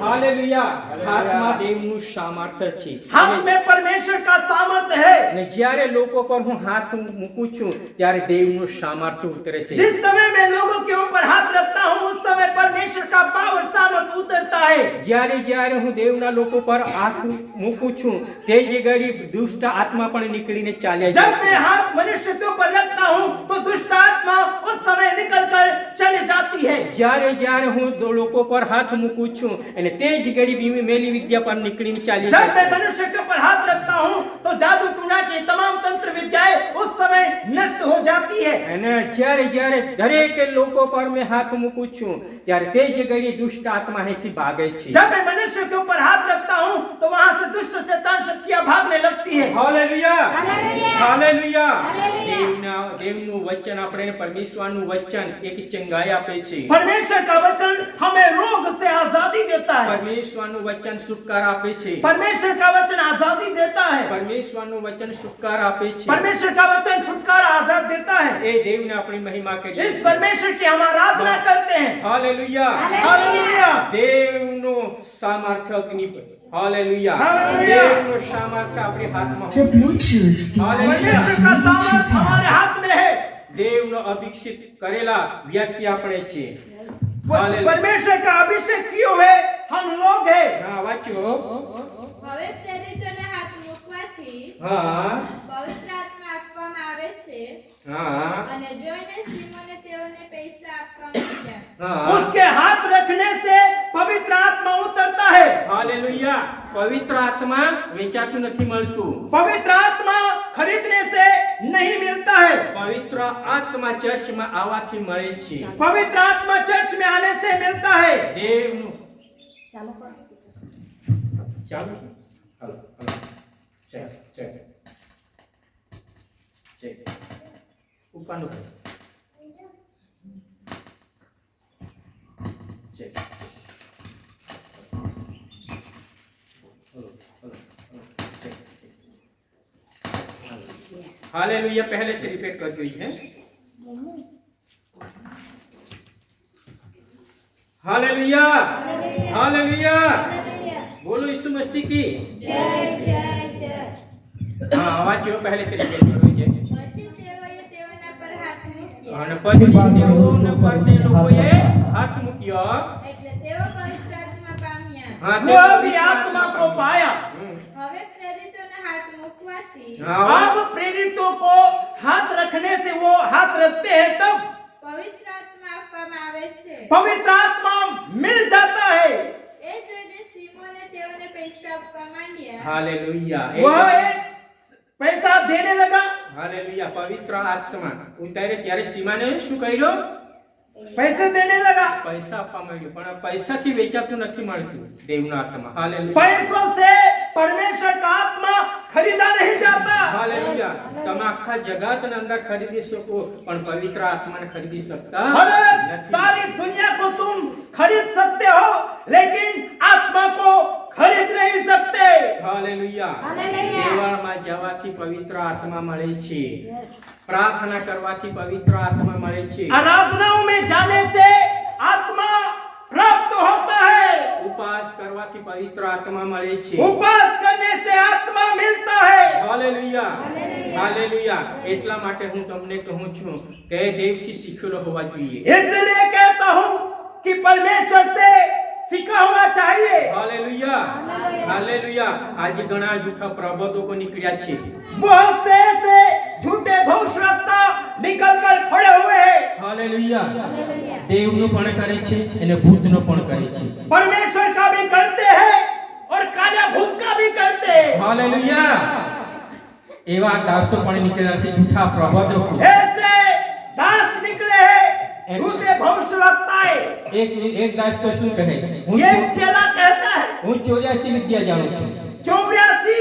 hallelujah. હાથમાં દેવનું સામર્થ્ય છે. हाथ में परमेश्वर का सामर्थ्य है। અને જ્યારે લોકો પર હું હાથ મૂકું છું ત્યારે દેવનું સામર્થ્ય ઉતરે છે. जिस समय मैं लोगों के ऊपर हाथ रखता हूँ, उस समय परमेश्वर का पावर सामर्थ्य उतरता है। જ્યારે જ્યારે હું દેવના લોકો પર હાથ મૂકું છું તે જ ઘડી દુષ્ટ આત્મા પણ નીકળીને ચાલ્યા जब જાય છે. मैं हाथ मनुष्य के ऊपर रखता हूँ, तो दुष्ट आत्मा उस समय निकल कर चली जाती है। જ્યારે જ્યારે હું લોકો પર હાથ મૂકું છું અને તે જ ઘડી મેલી વિદ્યા પર નીકળીને ચાલ્યા जब જાય मैं છે. मनुष्य के ऊपर हाथ रखता हूँ, तो जादू टूना की तमाम तंत्र विद्याएं उस समय नष्ट हो जाती है। અને જ્યારે જ્યારે દરેક લોકો પર મેં હાથ મૂકું છું ત્યારે તે જ ઘડી દુષ્ટ આત્મા અહીંથી ભાગે છે. जब मैं मनुष्य के ऊपर हाथ रखता हूँ, तो वहां से दुष्ट शैतान शक्तियां भागने लगती है। Hallelujah, hallelujah. હાલેલુયા. હાલેલુયા. દેવનું વચન આપણે પરમેશ્વરનું વચન એક ચંગાઈ આપે છે. परमेश्वर का वचन हमें रोग से आजादी देता है। પરમેશ્વરનું વચન સુખકાર આપે છે. परमेश्वर का वचन आजादी देता है। પરમેશ્વરનું વચન સુખકાર આપે છે. परमेश्वर का वचन छुटकारा आजाद देता है। એ દેવને આપણી મહિમા કરીએ इस છીએ. परमेश्वर की हम आराधना करते हैं। Hallelujah, hallelujah. દેવનો સામર્થ્ય અગ્નિ પર. Hallelujah, hallelujah. દેવનો સામર્થ્ય આપણી હાથમાં The હોય. Bluetooth hallelujah. परमेश्वर का सामर्थ हमारे हाथ में है। દેવનો અભિષેક કરેલા વ્યક્તિ આપણે છીએ. હાલેલુયા. परमेश्वर का अभिषेक किए हुए हम लोग हैं। હા, વાંચો. હવે પ્રેરિતોને હાથ મૂકવાથી હા, પવિત્ર આત્મા આપવામાં આવે છે હા, અને જોઈને સિમોને તેઓને પૈસા આપવા માંડ્યા હા. उसके हाथ रखने से पवित्र आत्मा उतरता है। હાલેલુયા. પવિત્ર આત્મા વેચાતું નથી મળતું. पवित्र आत्मा खरीदने से नहीं मिलता है। પવિત્ર આત્મા ચર્ચમાં આવવાથી મળે છે. पवित्र आत्मा चर्च में आने से मिलता है। દેવનું ચાલો કરો. ચાલુ. Hello, hello. Check, check. Check. ઉપરનું કરો. Check. Hello, hello, hello. Check, check. Hello. Hallelujah. પહેલેથી રિપીટ કરી દઈએ છે. Hallelujah, hallelujah. બોલો यीशु मसीह की. જય જય જય હા, વાંચ્યો પહેલેથી રિપીટ કરવી છે. પછી તેઓએ તેઓના પર હાથ મૂક્યો અને પછી તેઓના પર તે લોકોએ હાથ મૂક્યો. એટલે તેઓ પવિત્ર આત્મા પામ્યા હા, તે वो भी પવિત્ર आत्मा को पाया। હવે પ્રેરિતોને હાથ મૂકવાથી હા, अब प्रेरितों को हाथ रखने से वो हाथ रखते हैं, तब પવિત્ર આત્મા આપવામાં આવે છે पवित्र आत्मा मिल जाता है। એ જોઈને સિમોને તેઓને પૈસા આપવા માંડ્યા હાલેલુયા. वह एक पैसा देने लगा। હાલેલુયા પવિત્ર આત્મા ઉતારે ત્યારે સીમાને શું કર્યો पैसे देने लगा। પૈસા આપવા માંડ્યો પણ આ પૈસાથી વેચાતું નથી મળતું દેવનો આત્મા હાલેલુયા पैसों से परमेश्वर का आत्मा खरीदा नहीं जाता। હાલેલુયા તમે આખા જગતના અંદર ખરીદી શકો પણ પવિત્ર આત્માને ખરીદી શકતા अरे નથી सारी दुनिया को तुम खरीद सकते हो लेकिन आत्मा को खरीद नहीं सकते। હાલેલુયા હાલેલુયા દેવાળમાં જવાથી પવિત્ર આત્મા મળે છે પ્રાર્થના કરવાથી પવિત્ર આત્મા મળે છે आराधनाओं में जाने से आत्मा प्राप्त होता है। ઉપવાસ કરવાથી પવિત્ર આત્મા મળે છે उपवास करने से आत्मा मिलता है। હાલેલુયા હાલેલુયા એટલા માટે હું તમને કહું છું કે દેવથી શીખેલો હોવા જોઈએ इसलिए कहता हूँ कि परमेश्वर से सीखा हुआ चाहिए। હાલેલુયા હાલેલુયા आज ઘણા જૂઠા પ્રબોધકો નીકળ્યા છે बहुत से ऐसे झूठे भविष्यवक्ता निकल कर खड़े हुए हैं। હાલેલુયા દેવનું પણ કરે છે અને ભૂતનું પણ કરે છે परमेश्वर का भी करते हैं और काला भूत का भी करते हैं। હાલેલુયા એવા દાસો પણ નીકળ્યા છે જૂઠા પ્રબોધકો ऐसे दास निकले हैं झूठे भविष्यवक्ताएं। એક દાસ તો શું કહે ये चेला कहता है હું 84 વિદ્યા જાણું છું 84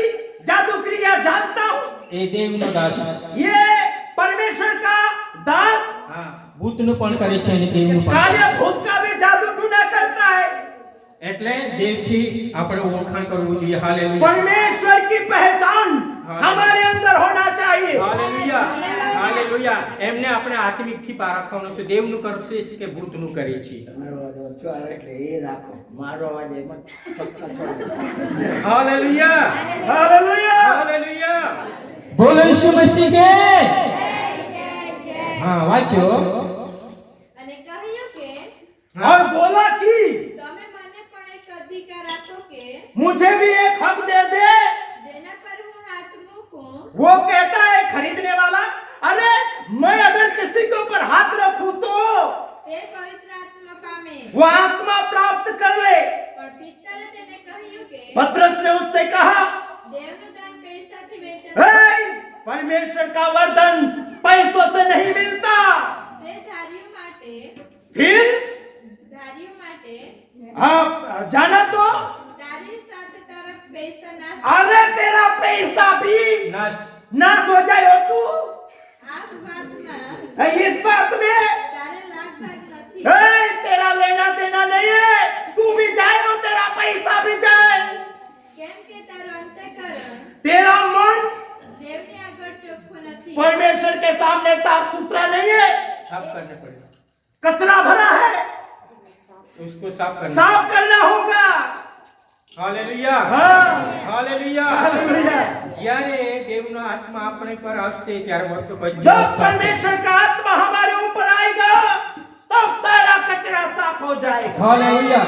जादू क्रिया जानता हूँ। એ દેવનો દાસ ये परमेश्वर का दास હા ભૂતનું પણ કરે છે અને દેવનું પણ काले भूत का भी जादू टूना करता है। એટલે દેવથી આપણે ઓળખાણ કરવું જોઈએ હાલેલુયા परमेश्वर की पहचान हमारे अंदर होना चाहिए। હાલેલુયા હાલેલુયા એમને આપણે આત્મિકથી પારખવાનું છે દેવનું કરશે કે ભૂતનું કરે છે હાલેલુયા हालेलुया। હાલેલુયા બોલો ઈસુ મસીહ કે હા વાંચો અને કહ્યું કે और बोला कि તમે મને પણ એક અધિકાર આપો કે मुझे भी एक हक दे दे। જેના પર હું હાથ મૂકું वो कहता है खरीदने वाला, अरे मैं अगर किसी के ऊपर हाथ रखूं तो તે પવિત્ર આત્મા પામે वो आत्मा प्राप्त कर ले। પણ પિત્તરે તેને કહ્યું કે पतरस ने उससे कहा, દેવનું દાન પૈસાથી વેચાતું हे, परमेश्वर का वरदान पैसों से नहीं मिलता। તે ધાર્યું માટે फिर आप जाना तो તારી સાથે તારા પૈસા નાશ अरे तेरा पैसा भी નાશ नाश हो जाए और तू આ વાતમાં इस बात में તારે લાગ ભાગ નથી हे, तेरा लेना देना नहीं है। तू भी जाए और तेरा पैसा भी जाए। કેમ કે તારું અંતઃકરણ तेरा मन દેવની આગળ ચોખ્ખું નથી परमेश्वर के सामने साफ सुथरा नहीं है, સાફ કરને પડે कचरा भरा है। उसको साफ करना साफ करना होगा। હાલેલુયા हाँ, હાલેલુયા हालेलुया। જ્યારે દેવનો આત્મા આપણે પર આવશે ત્યારે બધું બધું जब સાફ परमेश्वर का आत्मा हमारे ऊपर आएगा तब सारा कचरा साफ हो जाएगा। હાલેલુયા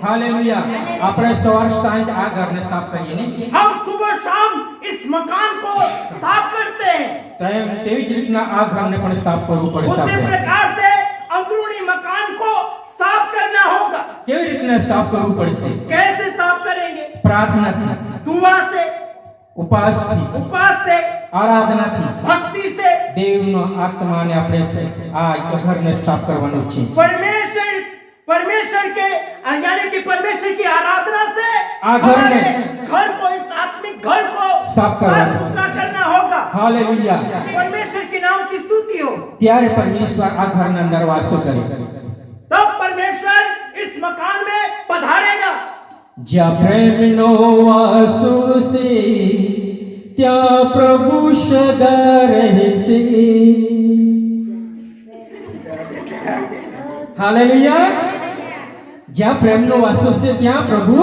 હાલેલુયા આપણે સવાર સાંજ આ ઘરને સાફ કરીએ ને हम सुबह शाम इस मकान को साफ करते हैं। તેવી જ રીતના આ ઘરને પણ સાફ કરવું પડે उसी સાફ प्रकार से अंदरूनी मकान को साफ करना होगा। કેવી રીતના સાફ કરવું પડશે कैसे साफ करेंगे? પ્રાર્થનાથી दुआ से, ઉપવાસથી उपवास से, આરાધનાથી भक्ति से। દેવનો આત્માને આપણે આ ઘરને સાફ કરવાનું છે परमेश्वर के यानी कि परमेश्वर की आराधना से आ घर हमारे में घर को, इस आत्मिक घर को साफ करना सुथरा करना होगा। હાલેલુયા परमेश्वर के नाम की स्तुति हो, ત્યારે પરમેશ્વર આ ઘરના અંદર વાસો કરે तब परमेश्वर इस मकान में पधारेगा। જ્યાં પ્રેમનો વાસો છે ત્યાં પ્રભુ સદા રહેશે હાલેલુયા જ્યાં પ્રેમનો વાસો છે ત્યાં પ્રભુ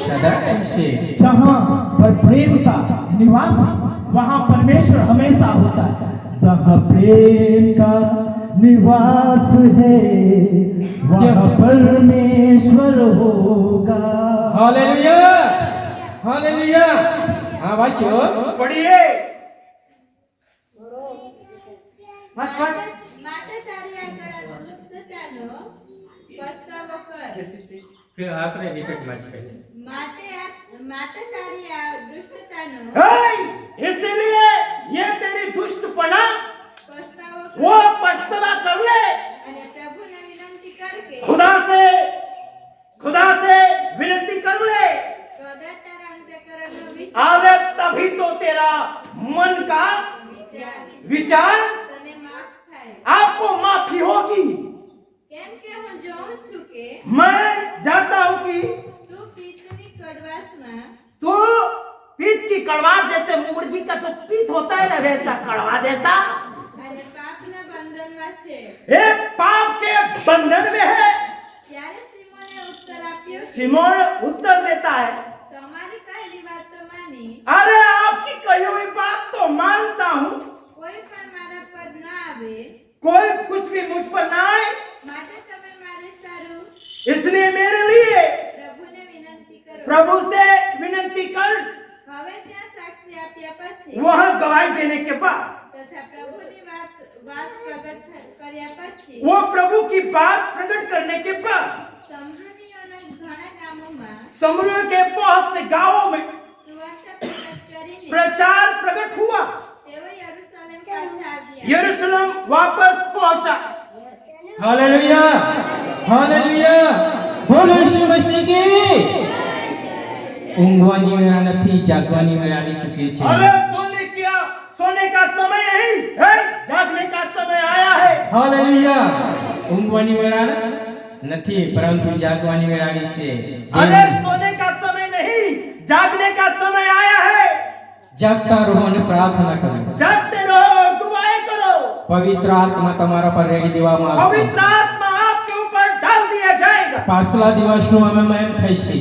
સદા રહેશે जहाँ पर प्रेम का निवास है वहाँ परमेश्वर हमेशा होता है। जहाँ प्रेम का निवास है वहाँ परमेश्वर होगा। હાલેલુયા હાલેલુયા હા વાંચો पढ़िए मत मत માટે તારી આગળ આ દુષ્ટતાનો પસ્તાવો કર કે આપણે રિપીટ માં છે માટે તારી આ દુષ્ટતાનો हे, इसीलिए वो पछतावा कर ले, અને પ્રભુને વિનંતી કરકે खुदा से विनती कर ले, કદાચ તારા અંતઃકરણનો अरे तभी तो तेरा मन का विचार તને માફ થાય. आपको माफी होगी। કેમ કે હું જોઉં છું કે मैं जानता हूं कि તું પિત્તની કડવાશમાં तो पीत की कड़वाहट जैसे मुर्गी का जो पीत होता है ना, वैसा कड़वा जैसा અને પાપના બંધનમાં છે. ये पाप के बंधन में है। ત્યારે સિમોને ઉત્તર આપ્યો, सिमोन उत्तर देता है, તમારી કહેલી વાત તો માની, अरे आपकी कही हुई बात तो मानता हूँ, કોઈ પણ મારા પર ના આવે, कोई कुछ भी मुझ पर ना आए, માટે તમે મારે સારું इसलिए मेरे लिए પ્રભુને વિનંતી કરો. प्रभु से विनती कर। હવે ત્યાં સાક્ષી આપ્યા પછી वह गवाही देने के बाद, તથા પ્રભુની વાત પ્રગટ કર્યા પછી वो प्रभु की बात प्रकट करने के बाद સમૃદ્ધિઓના ઘણા ગામોમાં समूह के बहुत से गांवों में સુવાર્તા પ્રગટ કરીને प्रचार प्रकट हुआ, તેઓ યરૂશલેમ પાછા આવ્યા. यरूशलेम वापस पहुंचा। हालेलुया, हालेलुया, बोलो यीशु मसीह की। ઊંઘવાની વેળા નથી, જાગવાની વેળા આવી ચૂકી છે। अरे सोने का समय नहीं है, जागने का समय आया है। हालेलुया, ઊંઘવાની વેળા નથી, પરંતુ જાગવાની વેળા આવી છે। अरे सोने का समय नहीं, जागने का समय आया है। જાગતા રહો અને પ્રાર્થના કરો। जागते रहो, दुआएं करो, પવિત્ર આત્મા તમારા પર રેડી દેવામાં આવશે। पवित्र आत्मा आपके ऊपर डाल दिया जाएगा। પાછલા દિવસનું અમે એમ થશે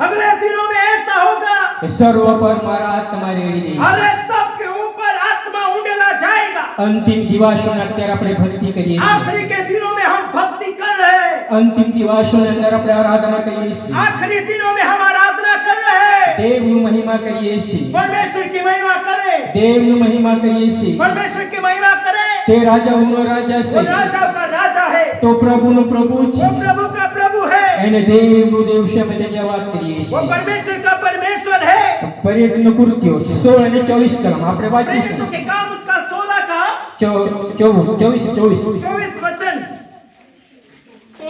अगले दिनों में ऐसा होगा, કે સર્વ પર મારા આત્મા રેડી દે। अरे सबके ऊपर आत्मा उड़ेला जाएगा। અંતિમ દિવસોને અત્યારે આપણે ભક્તિ કરીએ છીએ। आखिरी के दिनों में हम भक्ति कर रहे हैं, અંતિમ દિવસોની અંદર આપણે આરાધના કરીએ છીએ। आखिरी दिनों में हम आराधना कर रहे हैं। દેવનું મહિમા કરીએ છીએ। परमेश्वर की महिमा करें, દેવનું મહિમા કરીએ છીએ। परमेश्वर की महिमा करें। તે રાજાઓનો રાજા वो છે, राजा का राजा है, તો પ્રભુનો પ્રભુ वो છે। प्रभु का प्रभु है, એને દેવનું દેવ છે, અમે ધન્યવાદ કરીએ वो છીએ। परमेश्वर का परमेश्वर है। પર્યટન કૃત્યો 16 અને 24 કલમ આપણે વાંચીશું। प्रेरितों के काम उसका 16 का 24 वचन।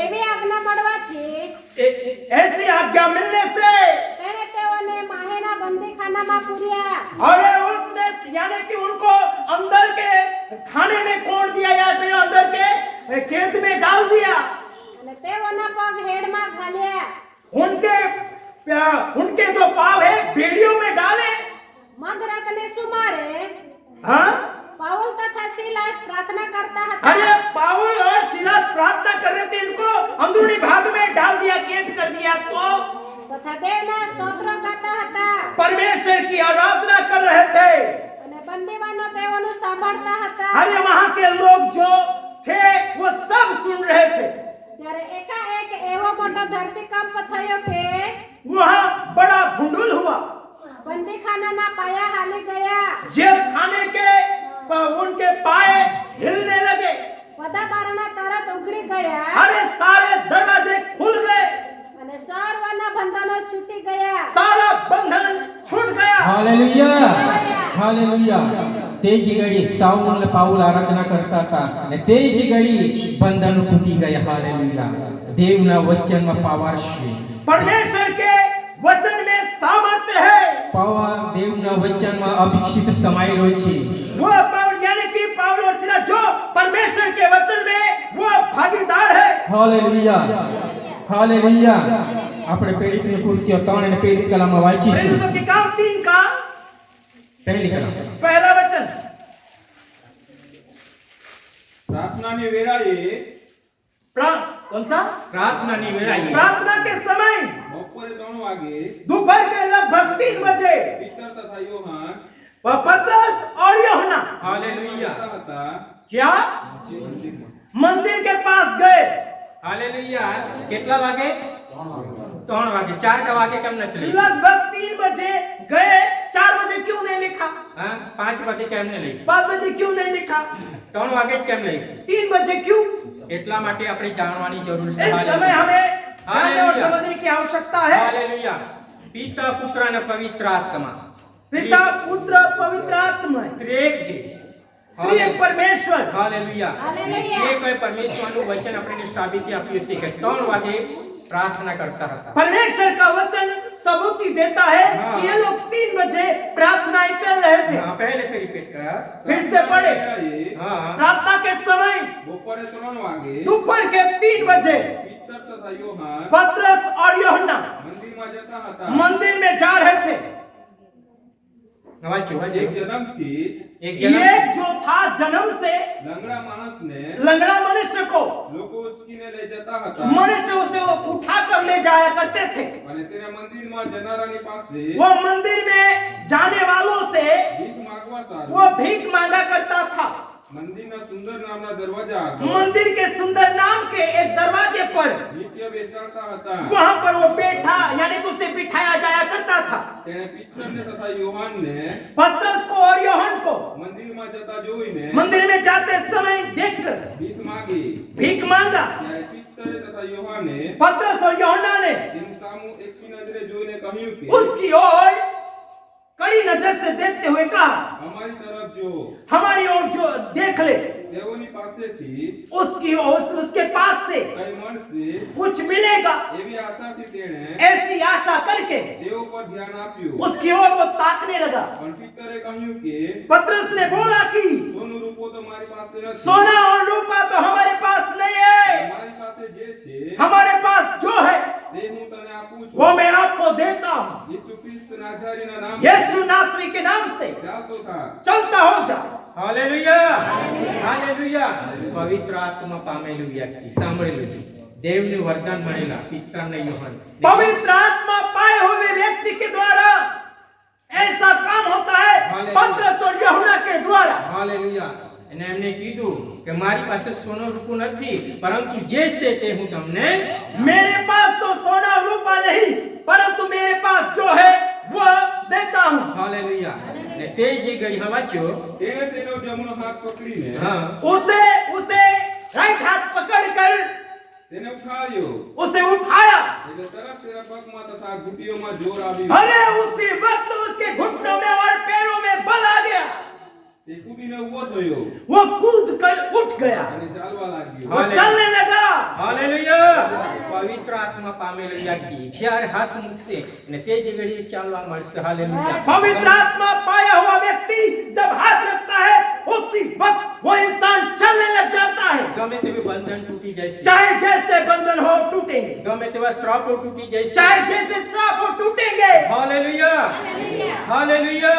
એવી આજ્ઞા મળવાથી ऐसी आज्ञा मिलने से તેણે તેઓને માહેના બંદીખાનામાં પૂર્યા और उसने यानी कि उनको अंदर के खाने में कोड़ दिया या फिर अंदर के खेत में डाल दिया। અને તેઓના પગ હેડમાં ઘાલ્યા। उनके जो पाव है बेड़ियों में डाले। મધરાતને સુમારે हाँ, પાઉલ તથા સિલાસ प्रार्थना करता હતા। अरे पाउल और सिलास प्रार्थना कर रहे थे, इनको अंदरूनी भाग में डाल दिया, कैद कर दिया, तो તથા દેવના સ્તોત્રો ગાતા હતા परमेश्वर की आराधना कर रहे थे। અને બંદીવાનો તેઓનું સાંભળતા હતા। अरे वहां के लोग जो थे वो सब सुन रहे थे। ત્યારે એકાએક એવો મોટો ધરતીકંપ થયો કે वहां बड़ा भूंडुल हुआ, બંદીખાનાના પાયા હાલી ગયા। जेल खाने के उनके पाए हिलने लगे। બધા બારણા તરત ઉઘડી ગયા अरे सारे दरवाजे खुल गए, અને સર્વના બંધનો છૂટી ગયા। सारा बंधन छूट गया। Hallelujah, hallelujah. તે જ ઘડી સાઉલ અને પાઉલ આરાધના કરતા હતા અને તે જ ઘડી બંધનો તૂટી ગયા। હાલેલુયા, દેવના વચનમાં પાવર છે। परमेश्वर के वचन में सामर्थ्य है। પાવર દેવના વચનમાં અભિષિક્ત સમાયેલો છે। वो पाउल यानी कि पाउल और सिलास जो परमेश्वर के वचन में वो भागीदार है। Hallelujah, hallelujah. આપણે પ્રેરિતની કૃત્યો 3 અને 1 કલામાં વાંચીશું। प्रेरितों के काम 3 का પહેલી કલમ। पहला वचन। પ્રાર્થનાની વેળાએ कौन सा? પ્રાર્થનાની વેળાએ प्रार्थना के समय બપોરે 3 વાગે दोपहर के लगभग 3 बजे પીટર તથા યોહાન पतरस और यूहन्ना હાલેલુયા, હતા क्या મંદિરમાં। मंदिर के पास गए। હાલેલુયા। કેટલા વાગે? 3 વાગે। 4 વાગે કેમ નથી લઈ? लगभग 3 बजे गए। 4 बजे क्यों नहीं लिखा? હા, 5 વાગે કેમ નહીં લઈ? 5 बजे क्यों नहीं लिखा? 3 વાગે જ કેમ લઈ? 3 बजे क्यों? એટલા માટે આપણે જાણવાની જરૂર છે। इस समय हमें जानने और हालेलुया। समझने की आवश्यकता है। હાલેલુયા। પિતા, પુત્ર અને પવિત્ર આત્મા पिता पुत्र पवित्र आत्मा ત્રેક દે प्रिय परमेश्वर હાલેલુયા હાલેલુયા. જે કોઈ પરમેશ્વરનું વચન આપણને સાબિતી આપ્યું છે કે 3 વાગે પ્રાર્થના કરતા હતા परमेश्वर का वचन सबूती देता है हाँ। कि ये लोग 3 बजे प्रार्थनाएं कर रहे थे। હા પહેલે ફેરી પેટ કર फिर से पढ़े વેળાએ હા प्रार्थना के समय બપોરે 3 વાગે दोपहर के 3 बजे પીતર તથા યોહાન पतरस और यूहन्ना મંદિરમાં જતા હતા। मंदिर में जा रहे थे। વાંચો વાંચો એક જન્મથી એક જન્મ एक जो था जन्म से લંગડા માણસને लंगड़ा मनुष्य को લોકો ઉચકીને લઈ જતા હતા मनुष्य उसे उठा कर ले जाया करते थे। અને તેને મંદિરમાં જનારાની પાસે वो मंदिर में जाने वालों से ભીખ માંગવા સારું वो भीख मांगा करता था। મંદિરના સુંદર નામના દરવાજા આગળ मंदिर के सुंदर नाम के एक दरवाजे पर નિત્ય બેસાડતા હતા। वहां पर वो बैठा यानी कि उसे बिठाया जाया करता था। તેણે પીતરને તથા યોહાનને पतरस को और यूहन्ना को મંદિરમાં જતા જોઈને मंदिर में जाते समय देखकर ભીખ માંગી। भीख मांगा। ત્યારે પીતરે તથા યોહાને पतरस और यूहन्ना ने તેનું સામું એકથી નજરે જોઈને કહ્યું કે उसकी ओर कड़ी नजर से देखते हुए कहा, અમારી તરફ જો। हमारी ओर जो देख ले। તેઓની પાસેથી उसके पास से કઈ મળશે कुछ मिलेगा એવી આશાથી તેણે ऐसी आशा करके તેઓ પર ધ્યાન આપ્યું। उसकी ओर वो ताकने लगा। પણ પીતરે કહ્યું કે पतरस ने बोला कि સોનું રૂપો તો મારી પાસે નથી, सोना और रूपा तो हमारे पास नहीं है, મારી પાસે જે છે हमारे पास जो है તે હું તને આપું છું। वो मैं आपको देता हूँ। ઈસુ ખ્રિસ્ત નાઝારીના નામ यीशु नासरी के नाम से ચાલતો થા। चलता हो जा। હાલેલુયા હાલેલુયા પવિત્ર આત્મા પામેલું વ્યક્તિ સાંભળેલું દેવનું વરદાન મળેલા પિતરને યોહાન पवित्र आत्मा पाए हुए व्यक्ति के द्वारा ऐसा काम होता है। हालेलुया। पतरस और यूहन्ना के द्वारा હાલેલુયા અને એમને કીધું કે મારી પાસે સોનું રૂપું નથી પરંતુ જે છે તે હું તમને मेरे पास तो सोना रूपा नहीं परंतु मेरे पास जो है वो देता हूँ। હાલેલુયા ને તે જે ઘડી વાંચ્યો તેણે તેનો જમણો હાથ પકડીને હા उसे उसे राइट हाथ पकड़कर તેને ઉઠાવ્યો। उसे उठाया। એટલે તરત તેના પગમાં તથા ઘૂંટીઓમાં જોર આવ્યું। अरे उसी वक्त उसके घुटनों में और पैरों में बल आ गया। તે કૂદીને ઊભો થયો वो कूद कर उठ गया। અને ચાલવા लाग्યો। वो चलने लगा। હાલેલુયા પવિત્ર આત્મા પામેલો વ્યક્તિ જ્યારે હાથ મૂકશે ને તે જ ઘડીએ ચાલવા મળશે હાલેલુયા पवित्र आत्मा पाया हुआ व्यक्ति जब हाथ रखता है उसी वक्त वो इंसान चलने लग जाता है। ગમે તેવી બંધન તૂટી જશે चाहे जैसे बंधन हो टूटेंगे, ગમે તેવા શ્રાપો તૂટી જશે चाहे जैसे श्राप हो टूटेंगे। હાલેલુયા હાલેલુયા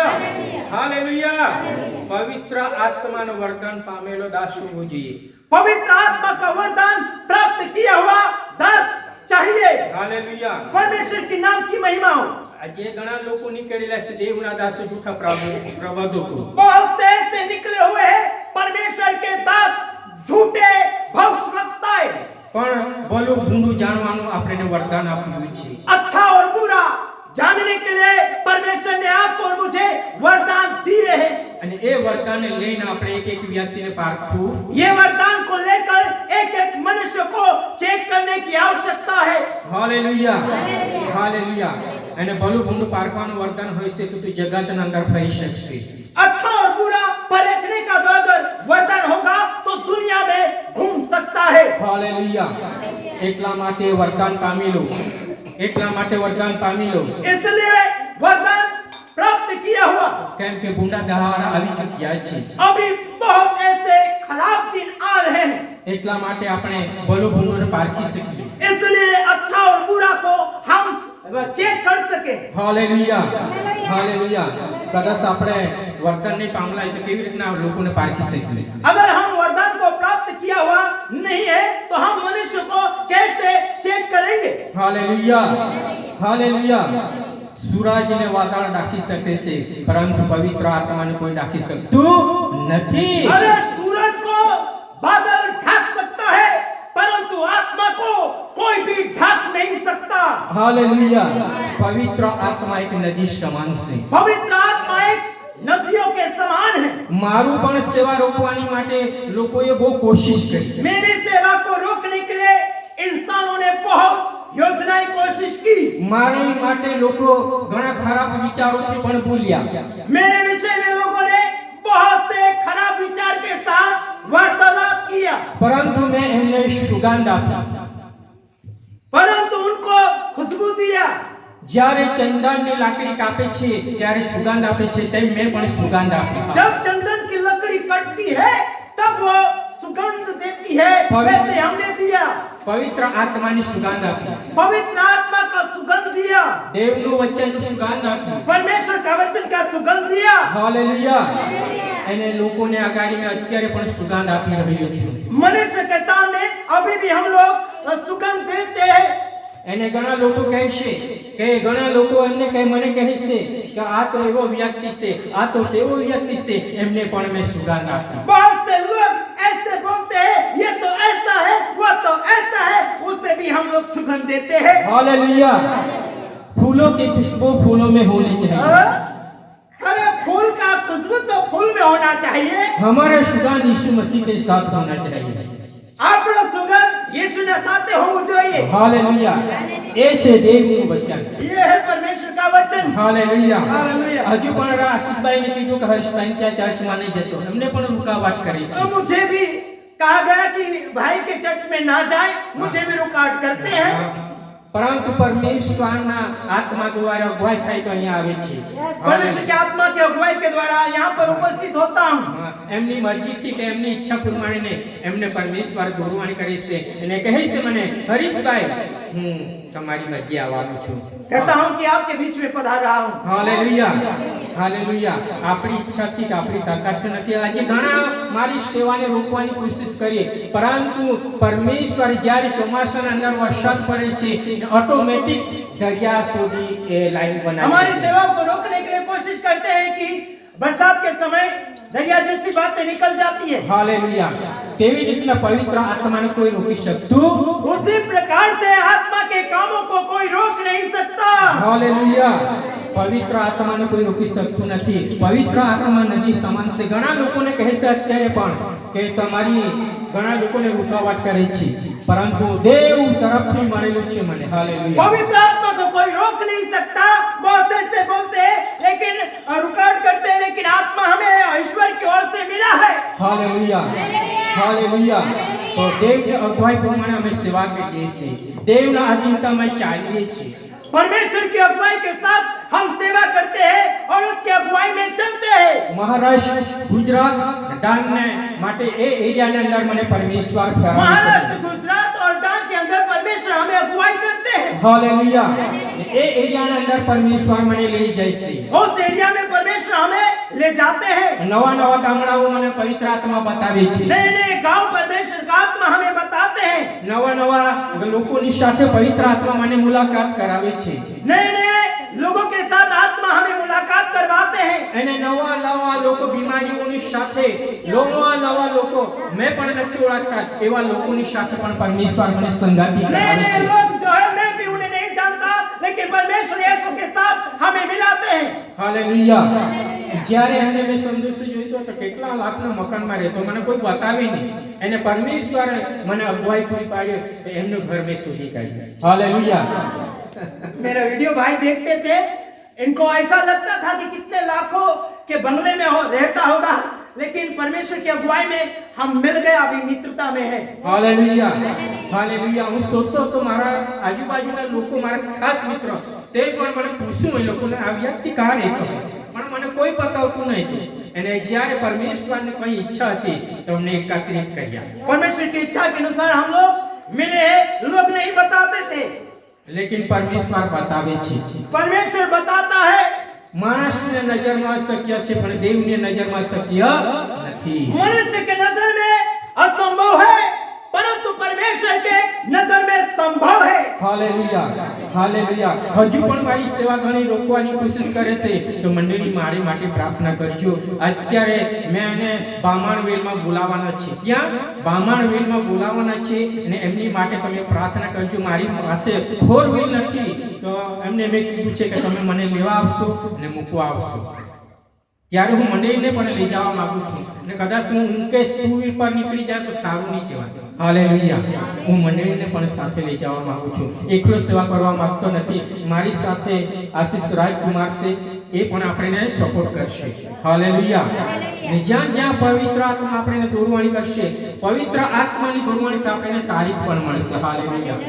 હાલેલુયા પવિત્ર આત્માનો વરદાન પામેલો દાસ હોવો જોઈએ पवित्र आत्मा का वरदान प्राप्त किया हुआ दास चाहिए। હાલેલુયા परमेश्वर के नाम की महिमा हो। આજે ઘણા લોકો નીકળેલા છે દેવના દાસો જૂઠા પ્રબોધકો बहुत से ऐसे निकले हुए हैं परमेश्वर के दास झूठे भविष्यवक्ताएं। પણ ભલું ભૂંડું જાણવાનું આપણને વરદાન આપ્યું છે अच्छा और बुरा जानने के लिए परमेश्वर ने आपको और मुझे वरदान दिए हैं। અને એ વરદાનને લઈને આપણે એક એક વ્યક્તિને પારખવું ये वरदान को लेकर एक एक मनुष्य को चेक करने की आवश्यकता है। હાલેલુયા હાલેલુયા અને ભલું ભૂંડું પારખવાનું વરદાન હોય છે તો તું જગતના અંદર ફરી શકશે अच्छा और बुरा परखने का जो अगर वरदान होगा तो दुनिया में घूम सकता है। હાલેલુયા એટલા માટે વરદાન પામી લો એટલા માટે વરદાન પામી લો इसलिए वरदान प्राप्त किया हुआ। કેમ કે ભૂંડા દહાડા આવી ચૂક્યા છે अभी बहुत ऐसे खराब दिन आ रहे हैं। એટલા માટે આપણે ભલું ભૂંડુંને પારખી શકીએ इसलिए अच्छा और बुरा को हम चेक कर सके। હાલેલુયા હાલેલુયા કદાચ આપણે વરદાન નહીં પામલા હોય તો કેવી રીતના લોકોને પારખી શકીએ अगर हम वरदान को प्राप्त किया हुआ नहीं है तो हम मनुष्य को कैसे चेक करेंगे। હાલેલુયા હાલેલુયા સૂરજને વાદળ ઢાંકી શકે છે પરંતુ પવિત્ર આત્માને કોઈ ઢાંકી શકતું નથી अरे सूरज को बादल ढक सकता है परंतु आत्मा को कोई भी ढक नहीं सकता। હાલેલુયા પવિત્ર આત્મા એક નદી સમાન છે पवित्र आत्मा एक नदियों के समान है। મારું પણ સેવા રોકવાની માટે લોકોએ બહુ કોશિશ કરી मेरी सेवा को रोकने के लिए इंसानों ने बहुत योजनाएं कोशिश की। મારી માટે લોકો ઘણા ખરાબ વિચારોથી પણ ભૂલ્યા मेरे विषय में लोगों ने बहुत से खराब विचार પરંતુ મેં એમને સુગંધ આપી. परंतु उनको खुशबू दिया। જ્યારે ચંદનની લાકડી કાપે છે ત્યારે સુગંધ આપે છે, તેમ મેં પણ સુગંધ આપી. जब चंदन की लकड़ी कटती है तब वो सुगंध देती है, पवित्र- वैसे हमने दिया। પવિત્ર આત્માની સુગંધ આપી, पवित्र आत्मा का सुगंध दिया, દેવનું વચનનું સુગંધ આપી. परमेश्वर का वचन का सुगंध दिया। હાલેલુયા. એને લોકોને આગાડી મેં અત્યારે પણ સુગંધ આપી રહ્યો છું. मनुष्य के सामने अभी भी हम लोग सुगंध देते हैं। એને ઘણા લોકો કહે છે કે ઘણા લોકો એમને કહે મને કહે છે કે આ તો એવો વ્યક્તિ છે, આ તો તેવો વ્યક્તિ છે, એમને પણ મેં સુગંધ આપી. बहुत से लोग ऐसे बोलते हैं, ये तो ऐसा है, वो तो ऐसा है, उसे भी हम लोग सुगंध देते हैं। हालेलुया. फूलों की खुशबू फूलों में होनी चाहिए. अरे फूल का खुशबू तो फूल में होना चाहिए। हमारा सुगंध यीशु मसीह के साथ होना चाहिए. આપણો સુગંધ યીશુના સાથે હોવું જોઈએ। हालेलुया. ऐसे દેવનું વચન. ये है परमेश्वर का वचन। हालेलुया. हालेलुया। હજુ પણ આશીષભાઈને કીધું કે હર્ષભાઈ ત્યાં ચર્ચમાં નહીં જતો, એમને પણ રૂકાવટ કરી છે. तो मुझे भी कहा गया कि भाई के चर्च में ना जाए, मुझे भी रुकावट करते हैं। પરંતુ પરમેશ્વરના આત્મા દ્વારા અગવાઈ થાય તો અહીંયા આવે છે. परमेश्वर की आत्मा की अगुवाई के द्वारा यहाँ पर उपस्थित होता हूँ। હા, એમની મરજીથી કે એમની ઈચ્છા પ્રમાણે એમને પરમેશ્વર દોરવાણી કરે છે અને કહે છે મને હરીશભાઈ હું તમારી મધ્ય આવવાનું છું. कहता हूँ कि आपके बीच में पधार रहा हूँ। હાલેલુયા. હાલેલુયા. આપણી ઈચ્છાથી કે આપણી તાકાતથી નથી. આજે ઘણા મારી સેવાને રોકવાની કોશિશ કરીએ, પરંતુ પરમેશ્વર જ્યારે ચોમાસાના અંદર વરસાદ પડે છે ऑटोमेटिक दरिया સુધી એ લાઈન हमारी બનાવી. सेवा को रोकने के लिए कोशिश करते हैं कि बरसात के समय दरिया जैसी बातें निकल जाती है। हालेलुया. તેવી રીતના પવિત્ર આત્માને કોઈ રોકી શકતું. उसी प्रकार से आत्मा के कामों को कोई रोक नहीं सकता। હાલેલુયા. પવિત્ર આત્માને કોઈ રોકી શકતું નથી. પવિત્ર આત્મા નદી સમાન છે. ઘણા લોકોને કહે છે અત્યારે પણ કે તમારી ઘણા લોકોને રૂકાવટ કરે છે, પરંતુ દેવ તરફથી મળેલું છે મને. હાલેલુયા. पवित्र आत्मा को कोई रोक नहीं सकता। बहुत ऐसे बोलते हैं लेकिन रुकावट करते हैं, लेकिन आत्मा हमें ईश्वर की ओर से मिला है। हालेलुया. हालेलुया. તો દેવની અગવાઈ પ્રમાણે અમે સેવા કરીએ છીએ, દેવના અધીનતામાં ચાલીએ છીએ. परमेश्वर की अगुवाई के साथ हम सेवा करते हैं और उसकी अगुवाई में चलते हैं। મહારાષ્ટ્ર, ગુજરાત, ડાંગને માટે એ એરિયાના અંદર મને પરમેશ્વર महाराष्ट्र, गुजरात और डांग के अंदर परमेश्वर हमें अगुवाई करते हैं। હાલેલુયા. એ એરિયાના અંદર પરમેશ્વર મને લઈ જાય છે. उस एरिया में परमेश्वर हमें ले जाते हैं। નવા નવા ગામડાઓ મને પવિત્ર આત્મા બતાવે છે. नए नए गांव परमेश्वर का आत्मा हमें बताते हैं। નવા નવા લોકોની સાથે પવિત્ર આત્મા મને મુલાકાત કરાવે છે. नए नए लोगों के साथ आत्मा हमें मुलाकात करवाते हैं। અને નવા નવા લોકો બીમારીઓની સાથે નવા લોકો મેં પણ નથી ઓળખતા એવા લોકોની સાથે પણ પરમેશ્વર મને સંગાતી नए કરાવે नए છે. लोग जो है मैं भी उन्हें नहीं जानता, लेकिन परमेश्वर यीशु के साथ हमें मिलाते हैं। હાલેલુયા. જ્યારે એમને મેં સંદેશો જોઈતો તો કેટલા લાખના મકાનમાં રહેતો, મને કોઈ બતાવે નહીં. એને પરમેશ્વર મને અગવાઈ પૂરી પાડી તો એમનું ઘર મેં શોધી કાઢ્યું. હાલેલુયા. मेरा वीडियो भाई देखते थे, इनको ऐसा लगता था कि कितने लाखों के बंगले में रहता होगा, लेकिन परमेश्वर की अगुवाई में हम मिल गए, अभी मित्रता में है। હાલેલુયા. હાલેલુયા. હું સોચતો તો મારા આજુબાજુના લોકો મારા ખાસ મિત્ર તે પણ મને પૂછ્યું એ લોકોને આ વ્યક્તિ કા રહેતો, પણ મને કોઈ બતાવતું નહીં. અને જ્યારે પરમેશ્વરને કઈ ઈચ્છા હતી તો અમને એકત્રિત કર્યા. परमेश्वर की इच्छा के अनुसार हम लोग मिले, लोग नहीं बताते थे, લેકિન પરમેશ્વર બતાવે છે. परमेश्वर बताता है। માણસની નજરમાં અશક્ય છે પણ દેવની નજરમાં શક્ય નથી. मनुष्य के नजर में असंभव है, परंतु परमेश्वर के नजर में संभव है। હાલેલુયા. હાલેલુયા. હજુ પણ મારી સેવા ઘણી રોકવાની કોશિશ કરે છે તો મંડળી મારી માટે પ્રાર્થના કરજો. અત્યારે મેં એને બામણવેલમાં બોલાવવાના છે. ત્યાં બામણવેલમાં બોલાવવાના છે અને એમની માટે તમે પ્રાર્થના કરજો. મારી પાસે 4 વ્હીલ નથી તો એમને મેં કીધું છે કે તમે મને લેવા આવશો અને મૂકવા આવશો. ત્યારે હું મંડળીને પણ લઈ જવા માંગુ છું અને કદાચ હું મુકેશ 2 વ્હીલ પર નીકળી જાય તો સારું નહીં કહેવાય. હાલેલુયા. હું મંડળીને પણ સાથે લઈ જવા માંગુ છું. એકલો સેવા કરવા માંગતો નથી. મારી સાથે આશીષ રાજકુમાર છે, એ પણ આપણને સપોર્ટ કરશે હાલેલુયા ને જ્યાં જ્યાં પવિત્ર આત્મા આપણને દોરવાણી કરશે પવિત્ર આત્માની દોરવાણી તો આપણને તારીખ પણ મળશે હાલેલુયા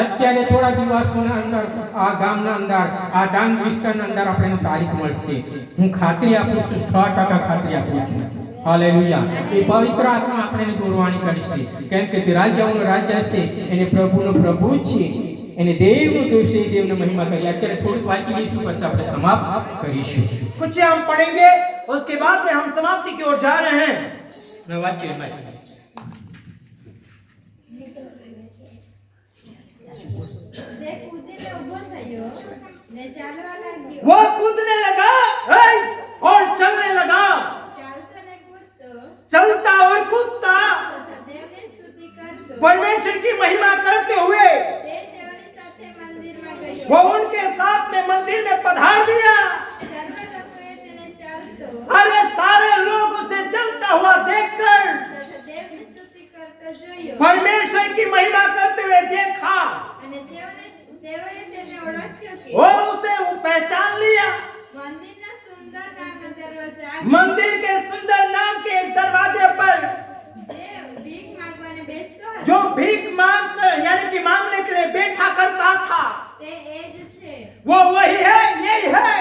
અત્યારે થોડા દિવસોના અંદર આ ગામના અંદર આ ડાંગ વિસ્તારના અંદર આપણને તારીખ મળશે હું ખાતરી આપું છું 100% ખાતરી આપું છું હાલેલુયા એ પવિત્ર આત્મા આપણને દોરવાણી કરશે કેમ કે તે રાજાઓનો રાજા છે એને પ્રભુનો પ્રભુ છે એને દેવનો દેવ છે દેવનો મહિમા કરી અત્યારે થોડુંક વાંચી લઈશું પછી આપણે સમાપ્ત કરીશું कुछ हम पढ़ेंगे उसके बाद में हम समाप्ति की ओर जा रहे हैं मैं वांच्યું એમાં તે કૂદીને ઊભો થયો ને ચાલવા લાગ્યો वो कूदने लगा और चलने लगा ચાલતો ને કૂદતો चलता और कूदता તથા દેવની સ્તુતિ કરતો परमेश्वर की महिमा करते हुए તે તેઓની સાથે મંદિરમાં ગયો वो उनके साथ में मंदिर में पधार दिया સર્વ લોકોએ તેને ચાલતો अरे सारे लोग उसे चलता हुआ देखकर તથા દેવની સ્તુતિ કરતો જોયો परमेश्वर की महिमा करते हुए देखा અને તેઓએ તેને ઓળખ્યો કે वो उसे वो पहचान लिया મંદિરના સુંદર નામનો દરવાજા मंदिर के सुंदर नाम के एक दरवाजे पर જે ભીખ માંગવાને બેસતો હતો जो भीख मांग कर यानी कि मांगने के लिए बैठा करता था તે એ જ છે वो वही है यही है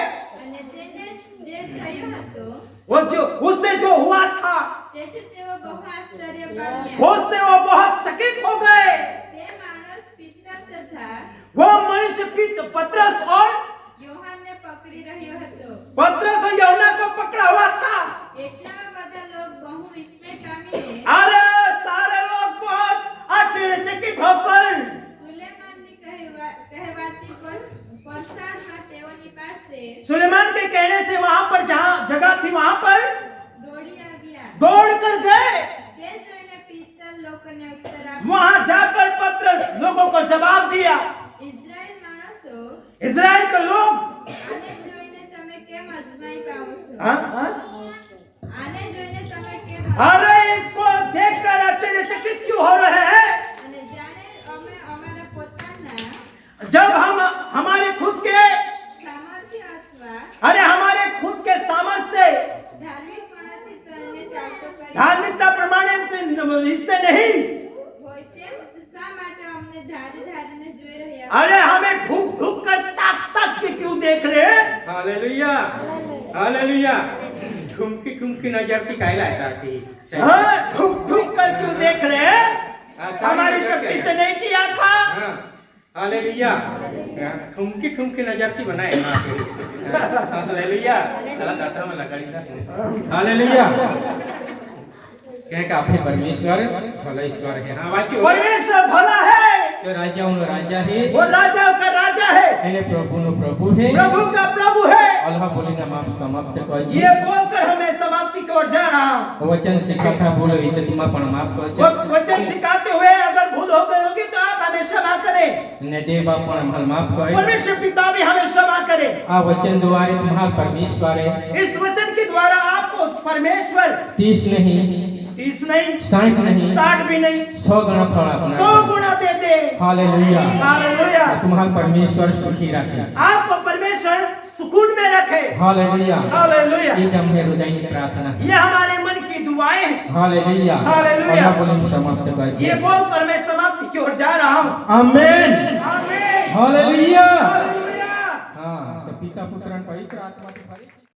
અને તેને જે થયું હતું वो जो उससे जो हुआ था તેથી તેઓ બહુ આશ્ચર્ય પામ્યા उससे वो बहुत चकित हो गए તે માણસ પિત્તર તથા वो मनुष्य पतरस और યોહાનને પકડી રહ્યો હતો पतरस और यूहन्ना को पकड़ा हुआ था એટલામાં બધા લોક બહુ વિસ્મય પામીને अरे सारे लोग बहुत आश्चर्यचकित होकर સુલેમાનની કહેવાતી પરસાળમાં તેઓની પાસે सुलेमान के कहने से वहां पर जहां जगह थी वहां पर દોડી આવ્યા दौड़ कर गए તે જોઈને પિત્તર લોકોને ઉત્તર આપ્યો वहां जाकर पतरस लोगों को जवाब दिया ઇઝરાયેલ માણસો इजराइल के लोग આને જોઈને તમે કેમ અજમાઈ પાઓ છો हाँ, हाँ? આને જોઈને તમે કેમ अरे इसको देखकर आश्चर्यचकित क्यों हो रहे हैं અને જાણે અમે અમારા પોતાના जब हम हमारे खुद के સામર્થ્ય અથવા अरे हमारे खुद के सामर्थ्य से ધાર્મિકપણાથી તેને ચાલતો કરી धार्मिकता प्रमाण इससे नहीं હોય તેમ શા માટે અમને ધારીને જોઈ રહ્યા अरे हमें ढूक ढूक कर ताक ताक के क्यों देख रहे हैं હાલેલુયા હાલેલુયા ठुमकी ठुमकी नजरથી કાઈ લાયતા છે हाँ, ढूक ढूक कर क्यों देख रहे हैं आसानी हमारी नजर शक्ति क्या से नहीं किया था હા હાલેલુયા ठुमकी ठुमकी नजरથી બનાય ના હાલેલુયા ચલા દાતરામાં લગાડી દે હાલેલુયા કે આપણે પરમેશ્વર ભલા ઈશ્વર છે હા વાંચ્યું परमेश्वर भला है કે રાજાઓનો રાજા છે वो राजा का राजा है એને પ્રભુનો પ્રભુ છે प्रभु का प्रभु है અલ્લાહ બોલીને માપ સમાપ્ત કરજો ये बोलकर हमें समाप्ति की ओर जा रहा हूँ વચન શીખતા ભૂલો એ તો તુમા પણ માફ કરજો वो वचन सिखाते हुए अगर भूल हो गई होगी तो आप हमें क्षमा करें ને દેવા પણ અમને માફ કરે परमेश्वर पिता भी हमें क्षमा करे આ વચન દ્વારા તમારા પરમેશ્વરે इस वचन के द्वारा आपको परमेश्वर 30 नहीं 30 नहीं 60 नहीं 60 भी नहीं 100 गणा फल 100 આપના गुना दे दे हालेलुया हालेलुया तुम्हारा परमेश्वर सुखी रखे आपको परमेश्वर सुकून में रखे हालेलुया हालेलुया ये जब है हृदय की प्रार्थना ये हमारे मन की दुआएं हैं हालेलुया हालेलुया। अल्लाह बोले समाप्त कर ये बोलकर मैं समाप्ति की ओर जा रहा हूँ आमीन आमीन हालेलुया हालेलुया हां तो पिता पुत्र और पवित्र आत्मा